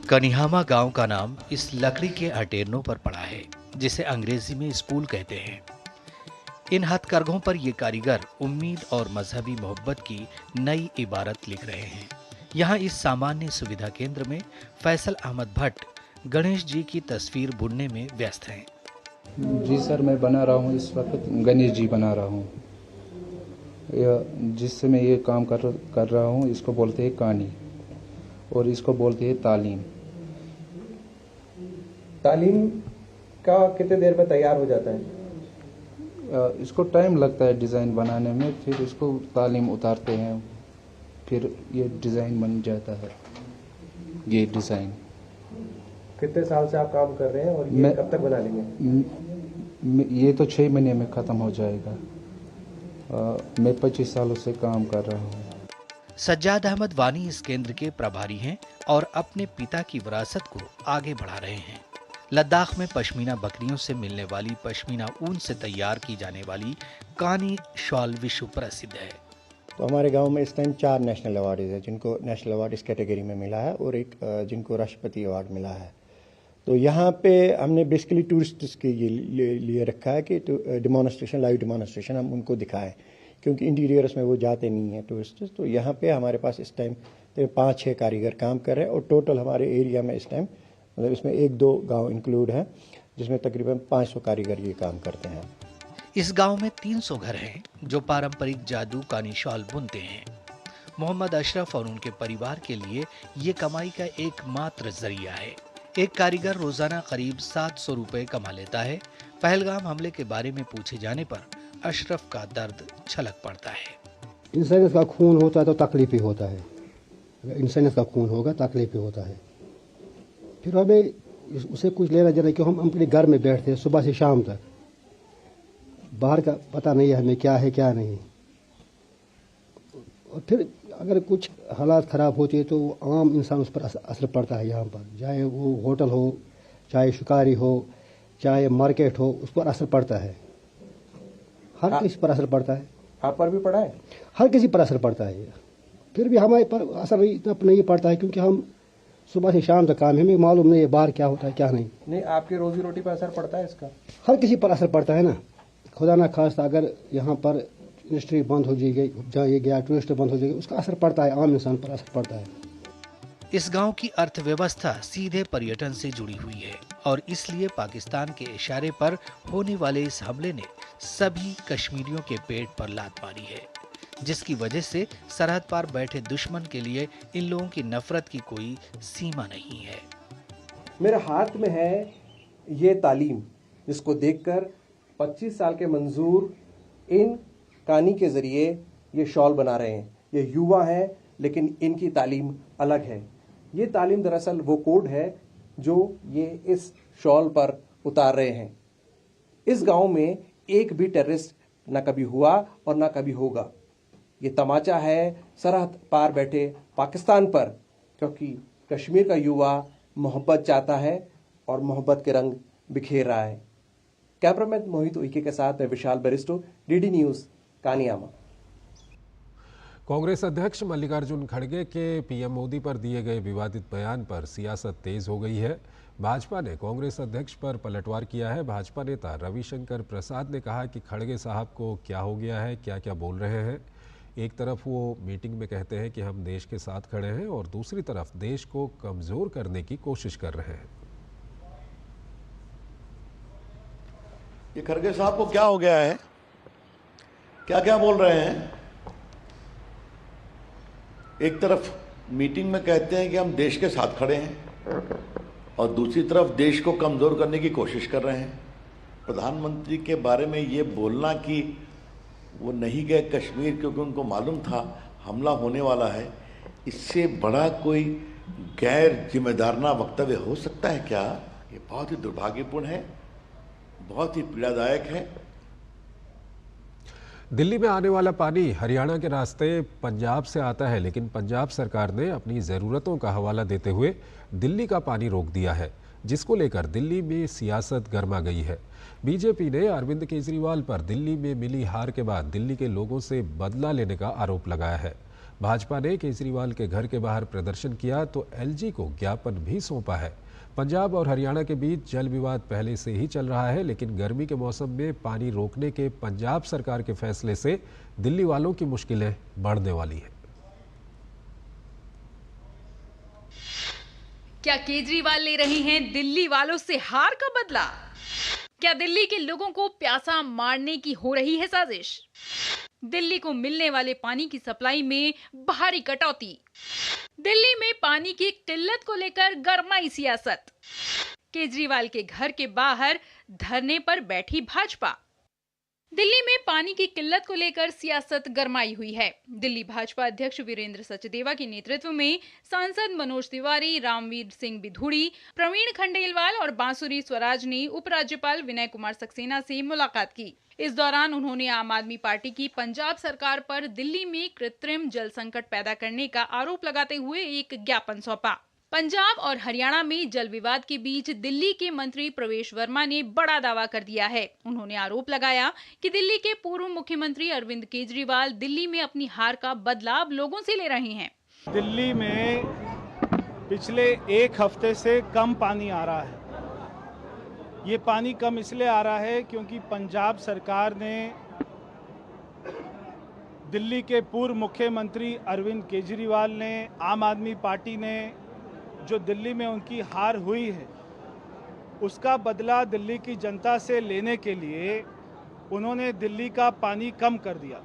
कनिहामा गांव का नाम इस लकड़ी के अटेरनों पर पड़ा है, जिसे अंग्रेजी में स्पूल कहते हैं। इन हथकरघों पर ये कारीगर उम्मीद और मजहबी मोहब्बत की नई इबारत लिख रहे हैं। यहाँ इस सामान्य सुविधा केंद्र में फैसल अहमद भट्ट गणेश जी की तस्वीर बुनने में व्यस्त हैं। जी सर, मैं बना रहा हूँ इस वक्त गणेश जी बना रहा हूँ। जिससे मैं ये काम कर रहा हूँ, इसको बोलते हैं कहानी और इसको बोलते हैं तालीम। तालीम का कितने देर में तैयार हो जाता है? इसको टाइम लगता है डिज़ाइन बनाने में, फिर इसको तालीम उतारते हैं, फिर ये डिज़ाइन बन जाता है। ये डिज़ाइन कितने साल से आप काम कर रहे हैं और ये कब तक बना लेंगे? ये तो 6 महीने में ख़त्म हो जाएगा। मैं 25 सालों से काम कर रहा हूँ। सज्जाद अहमद वानी इस केंद्र के प्रभारी हैं और अपने पिता की विरासत को आगे बढ़ा रहे हैं। लद्दाख में पश्मीना बकरियों से मिलने वाली पश्मीना ऊन से तैयार की जाने वाली कानी शॉल विश्व प्रसिद्ध है। तो हमारे गांव में इस टाइम 4 नेशनल अवार्ड है, जिनको नेशनल अवार्ड इस कैटेगरी में मिला है और एक जिनको राष्ट्रपति अवार्ड मिला है। तो यहाँ पे हमने बेसिकली टूरिस्ट के लिए रखा है कि डेमोन्स्ट्रेशन, लाइव डेमोन्स्ट्रेशन हम उनको दिखाएं। क्योंकि इंटीरियर्स में वो जाते नहीं हैं टूरिस्ट। तो यहाँ पे हमारे पास इस टाइम 5-6 कारीगर काम कर रहे हैं और टोटल हमारे एरिया में इस टाइम मतलब इसमें 1-2 गांव इंक्लूड हैं जिसमें तकरीबन 500 कारीगर ये काम करते हैं। इस गांव में 300 घर हैं जो पारंपरिक जादू कानी शॉल बुनते हैं। मोहम्मद अशरफ और उनके परिवार के लिए ये कमाई का एकमात्र जरिया है। एक कारीगर रोजाना करीब 700 रुपए कमा लेता है। पहलगाम हमले के बारे में पूछे जाने पर अशरफ का दर्द छलक पड़ता है। इंसानियत का खून होता है तो तकलीफ ही होता है, इंसानियत का खून होगा तकलीफ ही होता है। फिर हमें उसे कुछ लेना देना कि हम अपने घर में बैठते हैं सुबह से शाम तक, बाहर का पता नहीं है हमें क्या है क्या नहीं। और फिर अगर कुछ हालात ख़राब होती है तो आम इंसान उस पर असर पड़ता है। यहाँ पर चाहे वो होटल हो, चाहे शिकारी हो, चाहे मार्केट हो, उस पर असर पड़ता है। हर किसी पर असर पड़ता है। आप पर भी पड़ा है? हर किसी पर असर पड़ता है। फिर भी हमारे पर असर इतना नहीं पड़ता है क्योंकि हम सुबह से शाम तक काम है, हमें मालूम नहीं है बाहर क्या होता है क्या नहीं। नहीं, आपकी रोजी रोटी पर असर पड़ता है इसका? हर किसी पर असर पड़ता है ना। खुदा ना खास्ता अगर यहाँ पर इंडस्ट्री बंद हो जाएगी, जाए गया टूरिस्ट बंद हो जाएगी, उसका असर पड़ता है, आम इंसान पर असर पड़ता है। इस गांव की अर्थव्यवस्था सीधे पर्यटन से जुड़ी हुई है और इसलिए पाकिस्तान के इशारे पर होने वाले इस हमले ने सभी कश्मीरियों के पेट पर लात मारी है, जिसकी वजह से सरहद पार बैठे दुश्मन के लिए इन लोगों की नफरत की कोई सीमा नहीं है। मेरे हाथ में है ये तालीम, जिसको देखकर 25 साल के मंजूर इन कहानी के जरिए ये शॉल बना रहे हैं। ये युवा हैं लेकिन इनकी तालीम अलग है। ये तालीम दरअसल वो कोड है जो ये इस शॉल पर उतार रहे हैं। इस गांव में एक भी टेररिस्ट ना कभी हुआ और ना कभी होगा। ये तमाचा है सरहद पार बैठे पाकिस्तान पर, क्योंकि कश्मीर का युवा मोहब्बत चाहता है और मोहब्बत के रंग बिखेर रहा है। कैमरामैन मोहित उइके के साथ मैं विशाल बेरिस्टो, डीडी न्यूज, कानियामा। कांग्रेस अध्यक्ष मल्लिकार्जुन खड़गे के पीएम मोदी पर दिए गए विवादित बयान पर सियासत तेज हो गई है। भाजपा ने कांग्रेस अध्यक्ष पर पलटवार किया है। भाजपा नेता रविशंकर प्रसाद ने कहा कि खड़गे साहब को क्या हो गया है, क्या क्या बोल रहे हैं। एक तरफ वो मीटिंग में कहते हैं कि हम देश के साथ खड़े हैं और दूसरी तरफ देश को कमजोर करने की कोशिश कर रहे हैं। ये खड़गे साहब को क्या हो गया है, क्या क्या बोल रहे हैं। एक तरफ मीटिंग में कहते हैं कि हम देश के साथ खड़े हैं और दूसरी तरफ देश को कमजोर करने की कोशिश कर रहे हैं। प्रधानमंत्री के बारे में ये बोलना कि वो नहीं गए कश्मीर क्योंकि उनको मालूम था हमला होने वाला है, इससे बड़ा कोई गैर जिम्मेदाराना वक्तव्य हो सकता है क्या? ये बहुत ही दुर्भाग्यपूर्ण है, बहुत ही पीड़ादायक है। दिल्ली में आने वाला पानी हरियाणा के रास्ते पंजाब से आता है, लेकिन पंजाब सरकार ने अपनी ज़रूरतों का हवाला देते हुए दिल्ली का पानी रोक दिया है, जिसको लेकर दिल्ली में सियासत गर्मा गई है। बीजेपी ने अरविंद केजरीवाल पर दिल्ली में मिली हार के बाद दिल्ली के लोगों से बदला लेने का आरोप लगाया है। भाजपा ने केजरीवाल के घर के बाहर प्रदर्शन किया तो एलजी को ज्ञापन भी सौंपा है। पंजाब और हरियाणा के बीच जल विवाद पहले से ही चल रहा है, लेकिन गर्मी के मौसम में पानी रोकने के पंजाब सरकार के फैसले से दिल्ली वालों की मुश्किलें बढ़ने वाली हैं। क्या केजरीवाल ले रहे हैं दिल्ली वालों से हार का बदला? क्या दिल्ली के लोगों को प्यासा मारने की हो रही है साजिश? दिल्ली को मिलने वाले पानी की सप्लाई में भारी कटौती। दिल्ली में पानी की किल्लत को लेकर गरमाई सियासत। केजरीवाल के घर के बाहर धरने पर बैठी भाजपा। दिल्ली में पानी की किल्लत को लेकर सियासत गरमाई हुई है। दिल्ली भाजपा अध्यक्ष वीरेंद्र सचदेवा के नेतृत्व में सांसद मनोज तिवारी, रामवीर सिंह बिधूड़ी, प्रवीण खंडेलवाल और बांसुरी स्वराज ने उपराज्यपाल विनय कुमार सक्सेना से मुलाकात की। इस दौरान उन्होंने आम आदमी पार्टी की पंजाब सरकार पर दिल्ली में कृत्रिम जल संकट पैदा करने का आरोप लगाते हुए एक ज्ञापन सौंपा। पंजाब और हरियाणा में जल विवाद के बीच दिल्ली के मंत्री प्रवेश वर्मा ने बड़ा दावा कर दिया है। उन्होंने आरोप लगाया कि दिल्ली के पूर्व मुख्यमंत्री अरविंद केजरीवाल दिल्ली में अपनी हार का बदला अब लोगों से ले रहे हैं। दिल्ली में पिछले एक हफ्ते से कम पानी आ रहा है। ये पानी कम इसलिए आ रहा है क्योंकि पंजाब सरकार ने दिल्ली के पूर्व मुख्यमंत्री अरविंद केजरीवाल ने, आम आदमी पार्टी ने, जो दिल्ली में उनकी हार हुई है उसका बदला दिल्ली की जनता से लेने के लिए उन्होंने दिल्ली का पानी कम कर दिया।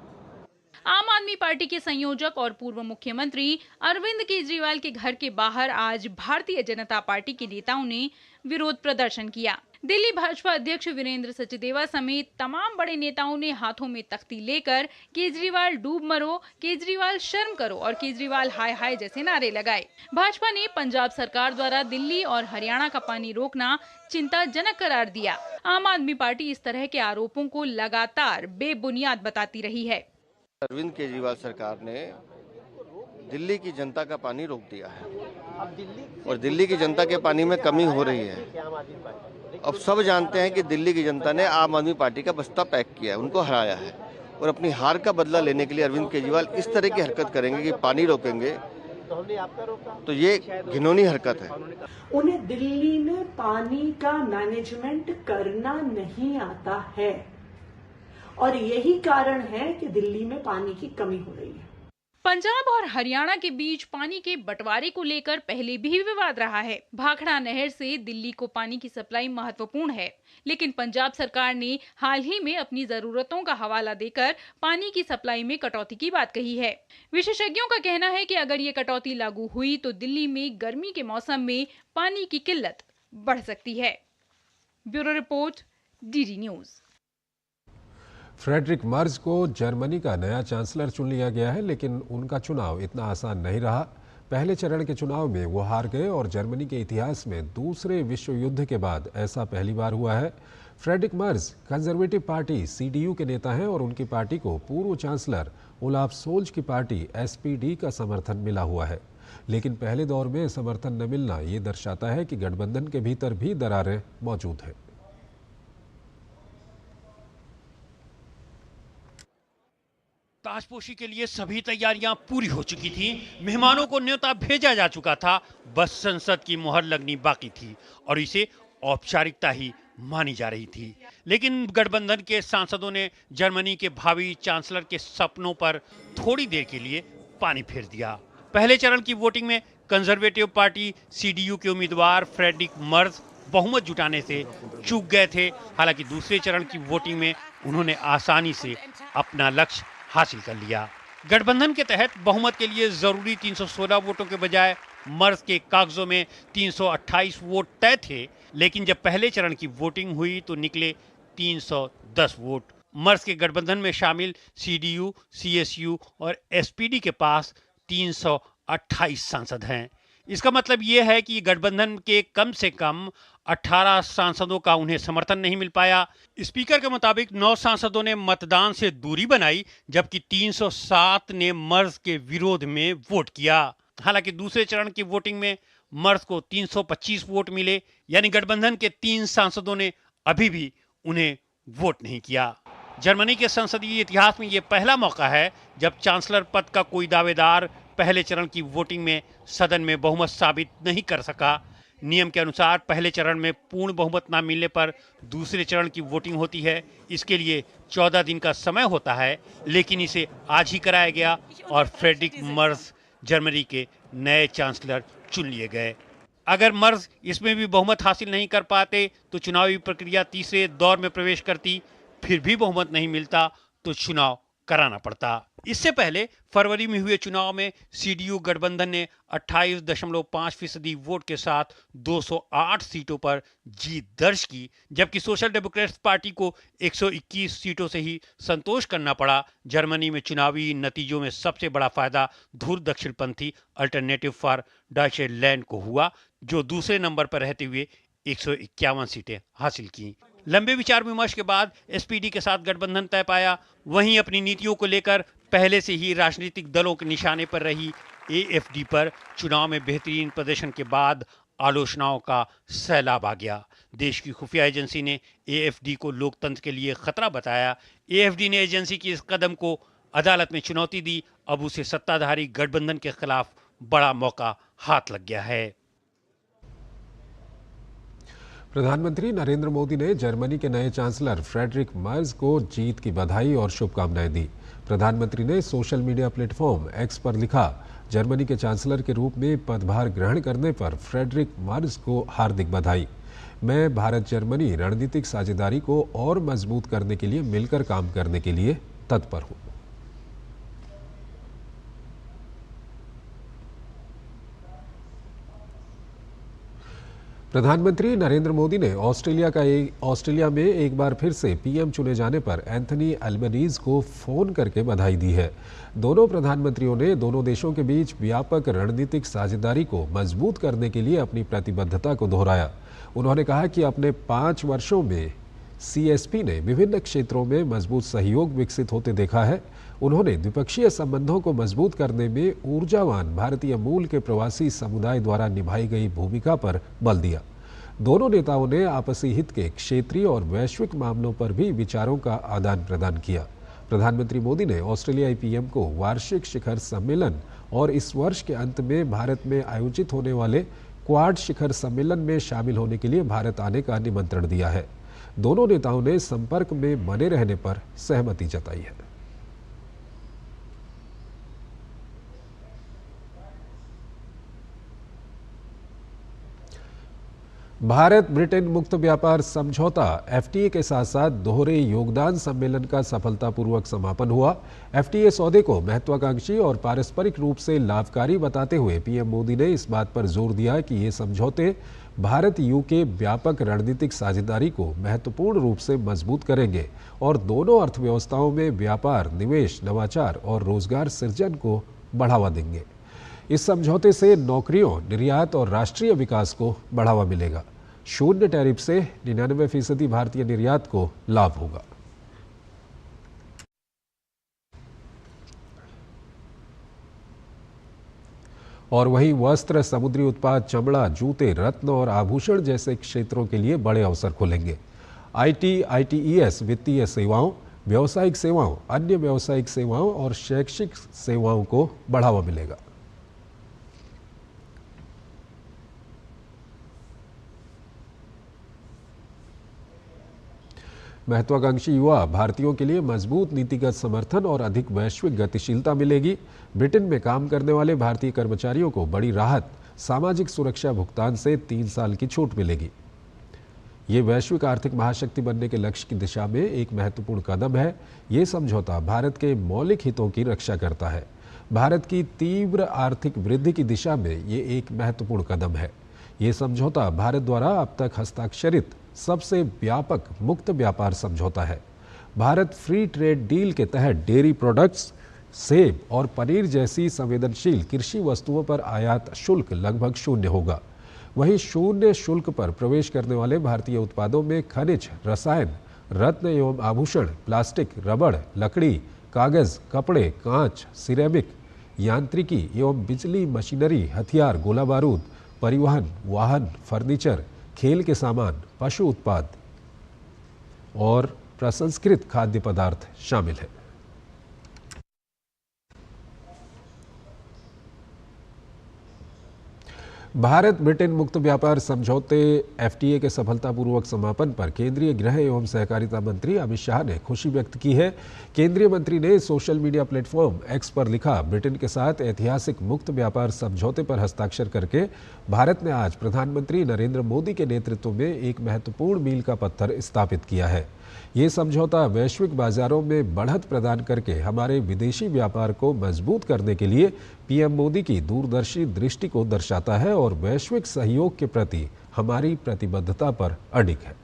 आम आदमी पार्टी के संयोजक और पूर्व मुख्यमंत्री अरविंद केजरीवाल के घर के बाहर आज भारतीय जनता पार्टी के नेताओं ने विरोध प्रदर्शन किया। दिल्ली भाजपा अध्यक्ष वीरेंद्र सचदेवा समेत तमाम बड़े नेताओं ने हाथों में तख्ती लेकर केजरीवाल डूब मरो, केजरीवाल शर्म करो और केजरीवाल हाय हाय जैसे नारे लगाए। भाजपा ने पंजाब सरकार द्वारा दिल्ली और हरियाणा का पानी रोकना चिंताजनक करार दिया। आम आदमी पार्टी इस तरह के आरोपों को लगातार बेबुनियाद बताती रही है। अरविंद केजरीवाल सरकार ने दिल्ली की जनता का पानी रोक दिया है और दिल्ली की जनता के पानी में कमी हो रही है। अब सब जानते हैं कि दिल्ली की जनता ने आम आदमी पार्टी का बस्ता पैक किया है, उनको हराया है और अपनी हार का बदला लेने के लिए अरविंद केजरीवाल इस तरह की हरकत करेंगे कि पानी रोकेंगे, तो ये घिनौनी हरकत है। उन्हें दिल्ली में पानी का मैनेजमेंट करना नहीं आता है और यही कारण है कि दिल्ली में पानी की कमी हो रही है। पंजाब और हरियाणा के बीच पानी के बंटवारे को लेकर पहले भी विवाद रहा है। भाखड़ा नहर से दिल्ली को पानी की सप्लाई महत्वपूर्ण है, लेकिन पंजाब सरकार ने हाल ही में अपनी जरूरतों का हवाला देकर पानी की सप्लाई में कटौती की बात कही है। विशेषज्ञों का कहना है कि अगर ये कटौती लागू हुई तो दिल्ली में गर्मी के मौसम में पानी की किल्लत बढ़ सकती है। Bureau report, DD news. Friedrich Merz को जर्मनी का नया चांसलर चुन लिया गया है, लेकिन उनका चुनाव इतना आसान नहीं रहा। पहले चरण के चुनाव में वो हार गए और जर्मनी के इतिहास में दूसरे विश्व युद्ध के बाद ऐसा पहली बार हुआ है। Friedrich Merz conservative party CDU के नेता हैं और उनकी पार्टी को पूर्व चांसलर ओलाफ सोल्ज की पार्टी SPD का समर्थन मिला हुआ है। लेकिन पहले दौर में समर्थन न मिलना ये दर्शाता है कि गठबंधन के भीतर भी दरारें मौजूद हैं। ताजपोशी के लिए सभी तैयारियां पूरी हो चुकी थी। मेहमानों को न्योता भेजा जा चुका था, बस संसद की मुहर लगनी बाकी थी और इसे औपचारिकता ही मानी जा रही थी। लेकिन गठबंधन के सांसदों ने जर्मनी के भावी चांसलर के सपनों पर थोड़ी देर के लिए पानी फेर दिया। पहले चरण की वोटिंग में कंजर्वेटिव पार्टी CDU के उम्मीदवार फ्रेडरिक मर्ज बहुमत जुटाने से चूक गए थे। हालांकि दूसरे चरण की वोटिंग में उन्होंने आसानी से अपना लक्ष्य हासिल कर लिया। गठबंधन के तहत बहुमत के लिए जरूरी 316 वोटों के बजाय मर्ज के कागजों में 328 वोट तय थे, लेकिन जब पहले चरण की वोटिंग हुई तो निकले 310 वोट। मर्ज के गठबंधन में शामिल CDU, CSU और SPD के पास 328 सांसद हैं। इसका मतलब ये है कि गठबंधन के कम से कम 18 सांसदों का उन्हें समर्थन नहीं मिल पाया। स्पीकर के मुताबिक 9 सांसदों ने मतदान से दूरी बनाई, जबकि 307 ने मर्ज के विरोध में वोट किया। हालांकि दूसरे चरण की वोटिंग में मर्ज को 325 वोट मिले, यानी गठबंधन के 3 सांसदों ने अभी भी उन्हें वोट नहीं किया। जर्मनी के संसदीय इतिहास में यह पहला मौका है जब चांसलर पद का कोई दावेदार पहले चरण की वोटिंग में सदन में बहुमत साबित नहीं कर सका। नियम के अनुसार पहले चरण में पूर्ण बहुमत न मिलने पर दूसरे चरण की वोटिंग होती है। इसके लिए 14 दिन का समय होता है, लेकिन इसे आज ही कराया गया और फ्रेडरिक मर्ज जर्मनी के नए चांसलर चुन लिए गए। अगर मर्ज इसमें भी बहुमत हासिल नहीं कर पाते तो चुनावी प्रक्रिया तीसरे दौर में प्रवेश करती। फिर भी बहुमत नहीं मिलता तो चुनाव कराना पड़ता। इससे पहले फरवरी में हुए चुनाव में CDU गठबंधन ने 28.5% वोट के साथ 208 सीटों पर जीत दर्ज की, जबकि सोशल डेमोक्रेट्स पार्टी को 121 सीटों से ही संतोष करना पड़ा। जर्मनी में चुनावी नतीजों में सबसे बड़ा फायदा धुर दक्षिणपंथी अल्टरनेटिव फॉर डॉइचलैंड को हुआ, जो दूसरे नंबर पर रहते हुए 151 सीटें हासिल की। लंबे विचार विमर्श के बाद SPD के साथ गठबंधन तय पाया। वहीं अपनी नीतियों को लेकर पहले से ही राजनीतिक दलों के निशाने पर रही AFD पर चुनाव में बेहतरीन प्रदर्शन के बाद आलोचनाओं का सैलाब आ गया। देश की खुफिया एजेंसी ने AFD को लोकतंत्र के लिए खतरा बताया। AFD ने एजेंसी की इस कदम को अदालत में चुनौती दी। अब उसे सत्ताधारी गठबंधन के खिलाफ बड़ा मौका हाथ लग गया है। प्रधानमंत्री नरेंद्र मोदी ने जर्मनी के नए चांसलर फ्रेडरिक मर्ज को जीत की बधाई और शुभकामनाएं दी। प्रधानमंत्री ने सोशल मीडिया प्लेटफॉर्म एक्स पर लिखा, जर्मनी के चांसलर के रूप में पदभार ग्रहण करने पर फ्रेडरिक मर्ज को हार्दिक बधाई। मैं भारत जर्मनी रणनीतिक साझेदारी को और मजबूत करने के लिए मिलकर काम करने के लिए तत्पर हूं। प्रधानमंत्री नरेंद्र मोदी ने ऑस्ट्रेलिया में एक बार फिर से पीएम चुने जाने पर एंथनी अल्बनीज को फोन करके बधाई दी है। दोनों प्रधानमंत्रियों ने दोनों देशों के बीच व्यापक रणनीतिक साझेदारी को मजबूत करने के लिए अपनी प्रतिबद्धता को दोहराया। उन्होंने कहा कि अपने 5 वर्षों में सीएसपी ने विभिन्न क्षेत्रों में मजबूत सहयोग विकसित होते देखा है। उन्होंने द्विपक्षीय संबंधों को मजबूत करने में ऊर्जावान भारतीय मूल के प्रवासी समुदाय द्वारा निभाई गई भूमिका पर बल दिया। दोनों नेताओं ने आपसी हित के क्षेत्रीय और वैश्विक मामलों पर भी विचारों का आदान प्रदान किया। प्रधानमंत्री मोदी ने ऑस्ट्रेलियाई पीएम को वार्षिक शिखर सम्मेलन और इस वर्ष के अंत में भारत में आयोजित होने वाले क्वाड शिखर सम्मेलन में शामिल होने के लिए भारत आने का निमंत्रण दिया है। दोनों नेताओं ने संपर्क में बने रहने पर सहमति जताई है। भारत ब्रिटेन मुक्त व्यापार समझौता एफटीए के साथ साथ दोहरे योगदान सम्मेलन का सफलतापूर्वक समापन हुआ। एफटीए सौदे को महत्वाकांक्षी और पारस्परिक रूप से लाभकारी बताते हुए पीएम मोदी ने इस बात पर जोर दिया कि ये समझौते भारत यूके व्यापक रणनीतिक साझेदारी को महत्वपूर्ण रूप से मजबूत करेंगे और दोनों अर्थव्यवस्थाओं में व्यापार, निवेश, नवाचार और रोजगार सृजन को बढ़ावा देंगे। इस समझौते से नौकरियों, निर्यात और राष्ट्रीय विकास को बढ़ावा मिलेगा। 0 टैरिफ से 99% भारतीय निर्यात को लाभ होगा। और वहीं वस्त्र, समुद्री उत्पाद, चमड़ा, जूते, रत्न और आभूषण जैसे क्षेत्रों के लिए बड़े अवसर खुलेंगे। आईटी, आईटीईएस, वित्तीय सेवाओं, व्यावसायिक सेवाओं, अन्य व्यावसायिक सेवाओं और शैक्षिक सेवाओं को बढ़ावा मिलेगा। महत्वाकांक्षी युवा भारतीयों के लिए मजबूत नीतिगत समर्थन और अधिक वैश्विक गतिशीलता मिलेगी। ब्रिटेन में काम करने वाले भारतीय कर्मचारियों को बड़ी राहत, सामाजिक सुरक्षा भुगतान से 3 साल की छूट मिलेगी। ये वैश्विक आर्थिक महाशक्ति बनने के लक्ष्य की दिशा में एक महत्वपूर्ण कदम है। ये समझौता भारत के मौलिक हितों की रक्षा करता है। भारत की तीव्र आर्थिक वृद्धि की दिशा में ये एक महत्वपूर्ण कदम है। ये समझौता भारत द्वारा अब तक हस्ताक्षरित सबसे व्यापक मुक्त व्यापार समझौता है। भारत फ्री ट्रेड डील के तहत डेयरी प्रोडक्ट्स, सेब और पनीर जैसी संवेदनशील कृषि वस्तुओं पर आयात शुल्क लगभग 0 होगा। वहीं 0 शुल्क पर प्रवेश करने वाले भारतीय उत्पादों में खनिज, रसायन, रत्न एवं आभूषण, प्लास्टिक, रबड़, लकड़ी, कागज, कपड़े, कांच, सिरेमिक, यांत्रिकी एवं बिजली मशीनरी, हथियार, गोला बारूद, परिवहन, वाहन, फर्नीचर, खेल के सामान, पशु उत्पाद और प्रसंस्कृत खाद्य पदार्थ शामिल है। भारत ब्रिटेन मुक्त व्यापार समझौते एफटीए के सफलतापूर्वक समापन पर केंद्रीय गृह एवं सहकारिता मंत्री अमित शाह ने खुशी व्यक्त की है। केंद्रीय मंत्री ने सोशल मीडिया प्लेटफॉर्म एक्स पर लिखा, ब्रिटेन के साथ ऐतिहासिक मुक्त व्यापार समझौते पर हस्ताक्षर करके भारत ने आज प्रधानमंत्री नरेंद्र मोदी के नेतृत्व में एक महत्वपूर्ण मील का पत्थर स्थापित किया है। ये समझौता वैश्विक बाजारों में बढ़त प्रदान करके हमारे विदेशी व्यापार को मजबूत करने के लिए पीएम मोदी की दूरदर्शी दृष्टि को दर्शाता है और वैश्विक सहयोग के प्रति हमारी प्रतिबद्धता पर अडिग है।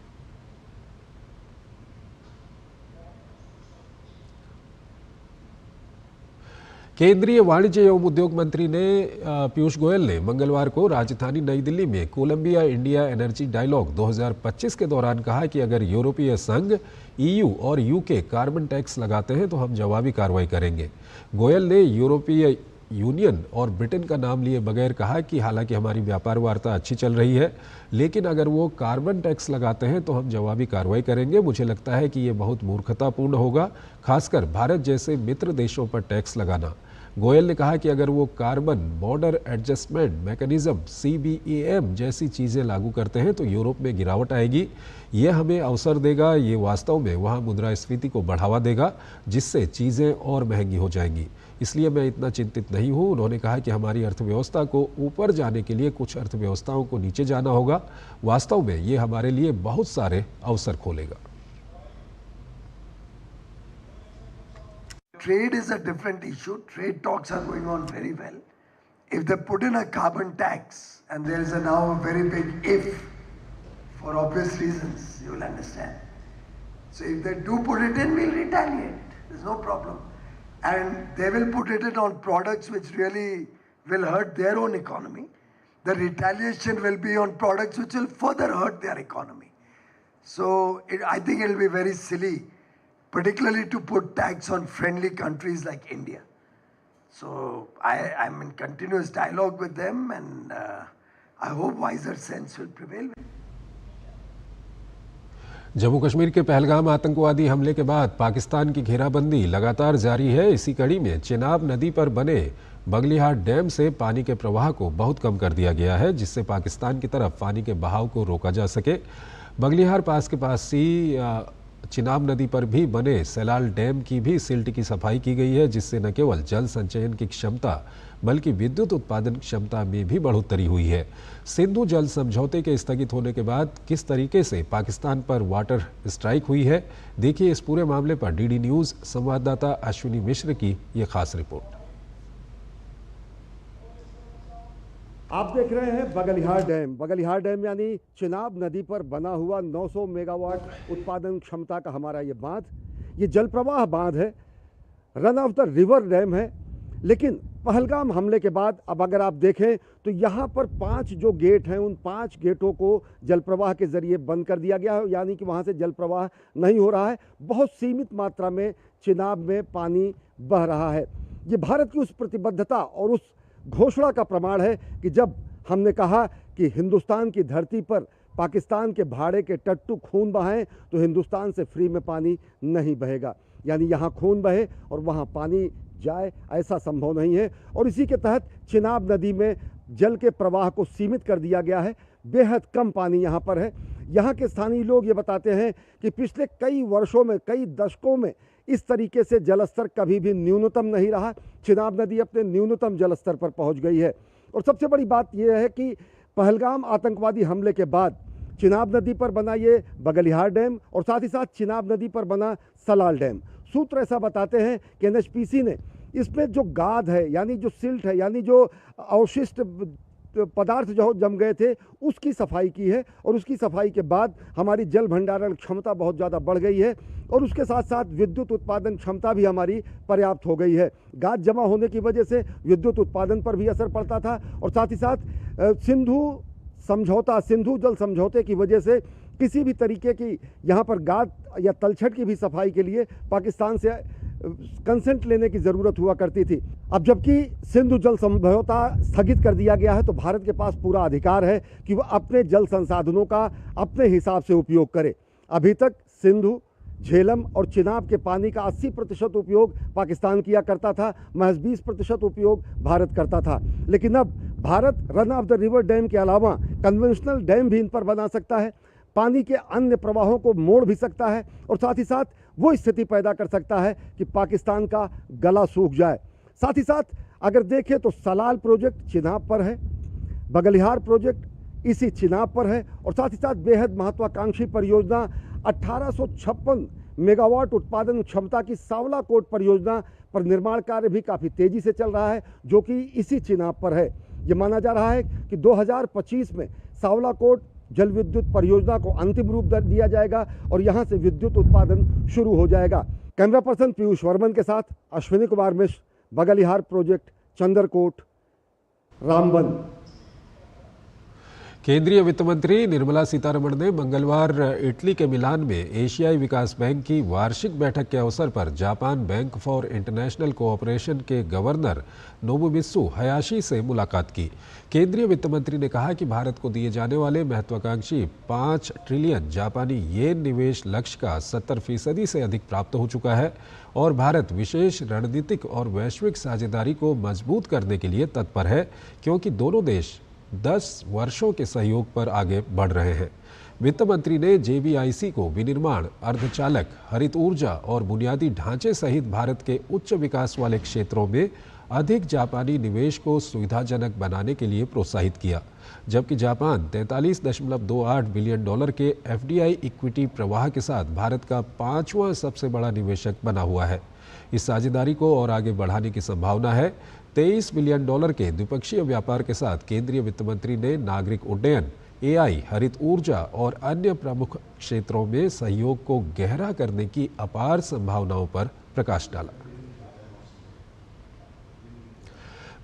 केंद्रीय वाणिज्य एवं उद्योग मंत्री पीयूष गोयल ने मंगलवार को राजधानी नई दिल्ली में कोलंबिया इंडिया एनर्जी डायलॉग 2025 के दौरान कहा कि अगर यूरोपीय संघ, ईयू और यूके कार्बन टैक्स लगाते हैं तो हम जवाबी कार्रवाई करेंगे। गोयल ने यूरोपीय यूनियन और ब्रिटेन का नाम लिए बगैर कहा कि हालांकि हमारी व्यापार वार्ता अच्छी चल रही है, लेकिन अगर वो कार्बन टैक्स लगाते हैं तो हम जवाबी कार्रवाई करेंगे। मुझे लगता है कि ये बहुत मूर्खतापूर्ण होगा, खासकर भारत जैसे मित्र देशों पर टैक्स लगाना। गोयल ने कहा कि अगर वो carbon border adjustment mechanism CBAM जैसी चीज़ें लागू करते हैं तो यूरोप में गिरावट आएगी। ये हमें अवसर देगा, ये वास्तव में वहाँ मुद्रास्फीति को बढ़ावा देगा, जिससे चीज़ें और महंगी हो जाएंगी। इसलिए मैं इतना चिंतित नहीं हूँ। उन्होंने कहा कि हमारी अर्थव्यवस्था को ऊपर जाने के लिए कुछ अर्थव्यवस्थाओं को नीचे जाना होगा। वास्तव में ये हमारे लिए बहुत सारे अवसर खोलेगा। Trade is a different issue. Trade talks are going on very well. If they put in a carbon tax, and there is now a very big if, for obvious reasons, you will understand. So if they do put it in, we'll retaliate. There's no problem. And they will put it in on products which really will hurt their own economy. The retaliation will be on products which will further hurt their economy. So I think it will be very silly, particularly to put tax on friendly countries like India. So I'm in continuous dialogue with them, and I hope wiser sense will prevail. Jammu Kashmir के पहलगाम आतंकवादी हमले के बाद पाकिस्तान की घेराबंदी लगातार जारी है। इसी कड़ी में चिनाब नदी पर बने बगलिहार डैम से पानी के प्रवाह को बहुत कम कर दिया गया है, जिससे पाकिस्तान की तरफ पानी के बहाव को रोका जा सके। बगलिहार पास के पास चिनाब नदी पर भी बने सैलाल डैम की भी सिल्ट की सफाई की गई है, जिससे न केवल जल संचयन की क्षमता बल्कि विद्युत उत्पादन क्षमता में भी बढ़ोतरी हुई है। सिंधु जल समझौते के स्थगित होने के बाद किस तरीके से पाकिस्तान पर वाटर स्ट्राइक हुई है, देखिए इस पूरे मामले पर डीडी न्यूज़ संवाददाता अश्विनी मिश्र की ये खास रिपोर्ट। आप देख रहे हैं बगलिहार डैम। बगलिहार डैम यानी चिनाब नदी पर बना हुआ 900 मेगावाट उत्पादन क्षमता का हमारा ये बांध, ये जल प्रवाह बांध है, run of the river dam है। लेकिन पहलगाम हमले के बाद अब अगर आप देखें तो यहाँ पर 5 जो गेट हैं, उन 5 गेटों को जल प्रवाह के जरिए बंद कर दिया गया है, यानी कि वहाँ से जल प्रवाह नहीं हो रहा है। बहुत सीमित मात्रा में चिनाब में पानी बह रहा है। ये भारत की उस प्रतिबद्धता और उस घोषणा का प्रमाण है कि जब हमने कहा कि हिंदुस्तान की धरती पर पाकिस्तान के भाड़े के टट्टू खून बहाएं तो हिंदुस्तान से फ्री में पानी नहीं बहेगा, यानी यहाँ खून बहे और वहाँ पानी जाए, ऐसा संभव नहीं है। और इसी के तहत चिनाब नदी में जल के प्रवाह को सीमित कर दिया गया है। बेहद कम पानी यहाँ पर है। यहाँ के स्थानीय लोग ये बताते हैं कि पिछले कई वर्षों में, कई दशकों में इस तरीके से जलस्तर कभी भी न्यूनतम नहीं रहा। चिनाब नदी अपने न्यूनतम जलस्तर पर पहुँच गई है। और सबसे बड़ी बात यह है कि पहलगाम आतंकवादी हमले के बाद चिनाब नदी पर बना ये बगलिहार डैम और साथ ही साथ चिनाब नदी पर बना सलाल डैम, सूत्र ऐसा बताते हैं कि NHPC ने इसमें जो गाद है, यानी जो सिल्ट है, यानी जो अवशिष्ट पदार्थ जो जम गए थे, उसकी सफाई की है। और उसकी सफाई के बाद हमारी जल भंडारण क्षमता बहुत ज़्यादा बढ़ गई है और उसके साथ साथ विद्युत उत्पादन क्षमता भी हमारी पर्याप्त हो गई है। गाद जमा होने की वजह से विद्युत उत्पादन पर भी असर पड़ता था और साथ ही साथ सिंधु जल समझौते की वजह से किसी भी तरीके की यहाँ पर गाद या तलछट की भी सफाई के लिए पाकिस्तान से कंसेंट लेने की ज़रूरत हुआ करती थी। अब जबकि सिंधु जल समझौता स्थगित कर दिया गया है तो भारत के पास पूरा अधिकार है कि वह अपने जल संसाधनों का अपने हिसाब से उपयोग करे। अभी तक सिंधु, झेलम और चिनाब के पानी का 80% उपयोग पाकिस्तान किया करता था, महज 20% उपयोग भारत करता था। लेकिन अब Bharat run of the river dam के अलावा कन्वेंशनल डैम भी इन पर बना सकता है, पानी के अन्य प्रवाहों को मोड़ भी सकता है और साथ ही साथ वो स्थिति पैदा कर सकता है कि पाकिस्तान का गला सूख जाए। साथ ही साथ अगर देखें तो सलाल प्रोजेक्ट चिनाब पर है, बगलिहार प्रोजेक्ट इसी चिनाब पर है और साथ ही साथ बेहद महत्वाकांक्षी परियोजना 1856 मेगावाट उत्पादन क्षमता की सावलाकोट परियोजना पर निर्माण कार्य भी काफ़ी तेज़ी से चल रहा है, जो कि इसी चिनाब पर है। ये माना जा रहा है कि 2025 में सावलाकोट जल विद्युत परियोजना को अंतिम रूप दिया जाएगा और यहां से विद्युत उत्पादन शुरू हो जाएगा। कैमरा पर्सन पीयूष वर्मन के साथ अश्विनी कुमार मिश्र, बगलिहार प्रोजेक्ट, चंदरकोट, रामबन। केंद्रीय वित्त मंत्री निर्मला सीतारमण ने मंगलवार इटली के मिलान में एशियाई विकास बैंक की वार्षिक बैठक के अवसर पर Japan bank for international cooperation के गवर्नर नोबुमित्सु हयाशी से मुलाकात की। केंद्रीय वित्त मंत्री ने कहा कि भारत को दिए जाने वाले महत्वाकांक्षी 5 ट्रिलियन जापानी येन निवेश लक्ष्य का 70% से अधिक प्राप्त हो चुका है और भारत विशेष रणनीतिक और वैश्विक साझेदारी को मजबूत करने के लिए तत्पर है, क्योंकि दोनों देश 10 वर्षों के सहयोग पर आगे बढ़ रहे हैं। वित्त मंत्री ने JBIC को विनिर्माण, अर्धचालक, हरित ऊर्जा और बुनियादी ढांचे सहित भारत के उच्च विकास वाले क्षेत्रों में अधिक जापानी निवेश को सुविधाजनक बनाने के लिए प्रोत्साहित किया, जबकि जापान $43.28 बिलियन के FDI इक्विटी प्रवाह के साथ भारत का 5वां सबसे बड़ा निवेशक बना हुआ है। इस साझेदारी को और आगे बढ़ाने की संभावना है। $23 बिलियन के द्विपक्षीय व्यापार के साथ केंद्रीय वित्त मंत्री ने नागरिक उड्डयन, AI, हरित ऊर्जा और अन्य प्रमुख क्षेत्रों में सहयोग को गहरा करने की अपार संभावनाओं पर प्रकाश डाला।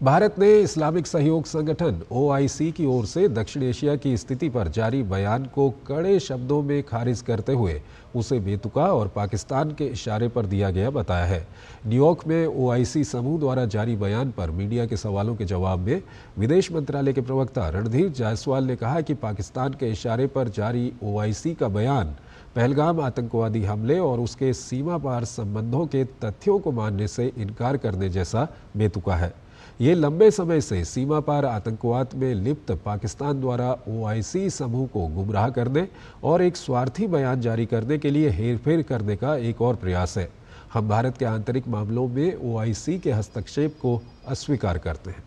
भारत ने इस्लामिक सहयोग संगठन OIC की ओर से दक्षिण एशिया की स्थिति पर जारी बयान को कड़े शब्दों में खारिज करते हुए उसे बेतुका और पाकिस्तान के इशारे पर दिया गया बताया है। न्यूयॉर्क में OIC समूह द्वारा जारी बयान पर मीडिया के सवालों के जवाब में विदेश मंत्रालय के प्रवक्ता रणधीर जायसवाल ने कहा कि पाकिस्तान के इशारे पर जारी OIC का बयान पहलगाम आतंकवादी हमले और उसके सीमा पार संबंधों के तथ्यों को मानने से इनकार करने जैसा बेतुका है। ये लंबे समय से सीमा पार आतंकवाद में लिप्त पाकिस्तान द्वारा OIC समूह को गुमराह करने और एक स्वार्थी बयान जारी करने के लिए हेरफेर करने का एक और प्रयास है। हम भारत के आंतरिक मामलों में OIC के हस्तक्षेप को अस्वीकार करते हैं।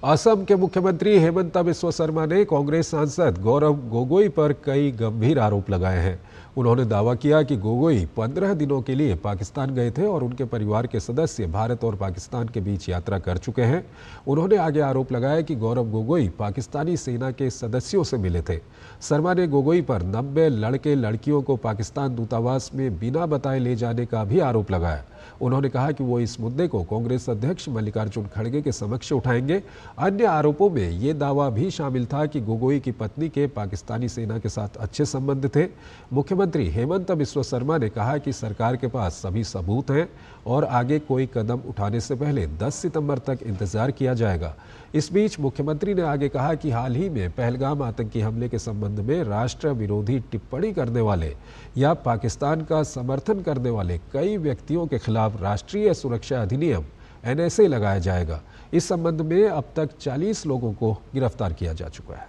असम के मुख्यमंत्री हेमंत बिस्वा शर्मा ने कांग्रेस सांसद गौरव गोगोई पर कई गंभीर आरोप लगाए हैं। उन्होंने दावा किया कि गोगोई 15 दिनों के लिए पाकिस्तान गए थे और उनके परिवार के सदस्य भारत और पाकिस्तान के बीच यात्रा कर चुके हैं। उन्होंने आगे आरोप लगाया कि गौरव गोगोई पाकिस्तानी सेना के सदस्यों से मिले थे। शर्मा ने गोगोई पर 90 लड़के लड़कियों को पाकिस्तान दूतावास में बिना बताए ले जाने का भी आरोप लगाया। उन्होंने कहा कि वो इस मुद्दे को कांग्रेस अध्यक्ष मल्लिकार्जुन खड़गे के समक्ष उठाएंगे। अन्य आरोपों में ये दावा भी शामिल था कि गोगोई की पत्नी के पाकिस्तानी सेना के साथ अच्छे संबंध थे। मुख्यमंत्री हेमंत बिस्वा शर्मा ने कहा कि सरकार के पास सभी सबूत हैं और आगे कोई कदम उठाने से पहले 10 सितंबर तक इंतजार किया जाएगा। इस बीच मुख्यमंत्री ने आगे कहा कि हाल ही में पहलगाम आतंकी हमले के संबंध में राष्ट्र विरोधी टिप्पणी करने वाले या पाकिस्तान का समर्थन करने वाले कई व्यक्तियों के खिलाफ राष्ट्रीय सुरक्षा अधिनियम NSA लगाया जाएगा। इस संबंध में अब तक 40 लोगों को गिरफ्तार किया जा चुका है।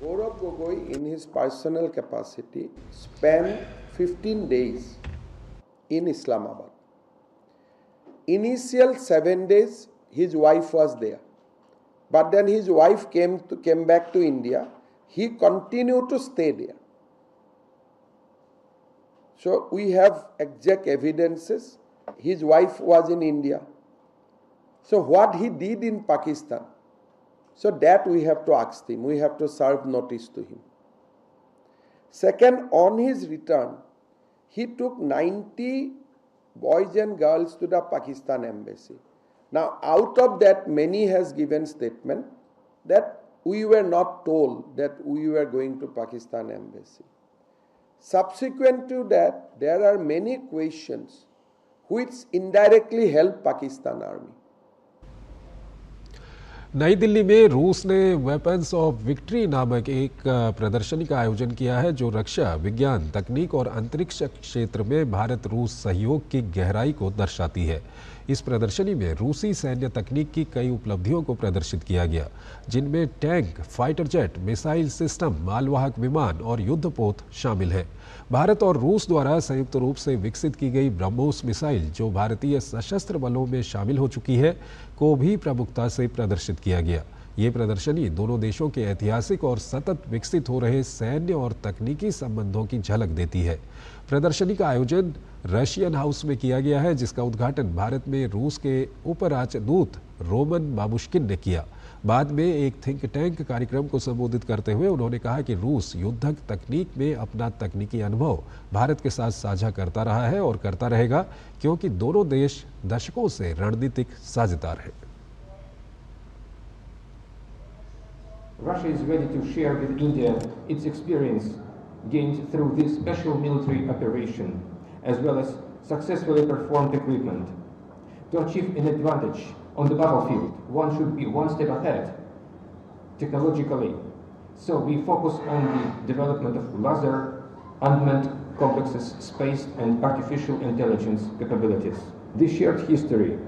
Gaurav Gogoi, in his personal capacity, spent 15 days in Islamabad. Initial 7 days, his wife was there, but then his wife came back to India. He continued to stay there. So we have exact evidences. His wife was in India. So what he did in Pakistan, so that we have to ask him. We have to serve notice to him. Second, on his return, he took 90 boys and girls to the Pakistan embassy. Now, out of that, many has given statement that we were not told that we were going to Pakistan embassy. Subsequent to that, there are many questions which indirectly help Pakistan army. नई दिल्ली में रूस ने weapons of victory नामक एक प्रदर्शनी का आयोजन किया है, जो रक्षा, विज्ञान, तकनीक और अंतरिक्ष क्षेत्र में भारत रूस सहयोग की गहराई को दर्शाती है। इस प्रदर्शनी में रूसी सैन्य तकनीक की कई उपलब्धियों को प्रदर्शित किया गया, जिनमें tank, fighter jet, missile system, मालवाहक विमान और युद्धपोत शामिल है। भारत और रूस द्वारा संयुक्त रूप से विकसित की गई ब्रह्मोस मिसाइल, जो भारतीय सशस्त्र बलों में शामिल हो चुकी है, को भी प्रमुखता से प्रदर्शित किया गया। ये प्रदर्शनी दोनों देशों के ऐतिहासिक और सतत विकसित हो रहे सैन्य और तकनीकी संबंधों की झलक देती है। प्रदर्शनी का आयोजन रशियन हाउस में किया गया है, जिसका उद्घाटन भारत में रूस के उपराजदूत रोमन बाबुश्किन ने किया। बाद में एक थिंक टैंक कार्यक्रम को संबोधित करते हुए उन्होंने कहा कि रूस युद्धक तकनीक में अपना तकनीकी अनुभव भारत के साथ साझा करता रहा है और करता रहेगा, क्योंकि दोनों देश दशकों से रणनीतिक साझेदार हैं। Russia is ready to share with India its experience gained through this special military operation, as well as successfully performed equipment. To achieve an advantage on the battlefield, one should be one step ahead technologically. So we focus on the development of laser, unmanned complexes, space and artificial intelligence capabilities. This shared history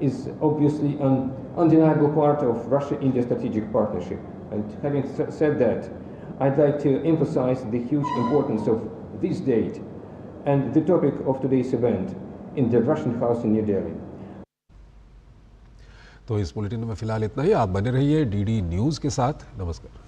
is obviously an undeniable part of Russia-India strategic partnership. And having said that, I'd like to emphasize the huge importance of this date and the topic of today's event in the Russian House in New Delhi. तो इस bulletin में फिलहाल इतना ही। आप बने रहिए DD news के साथ। नमस्कार।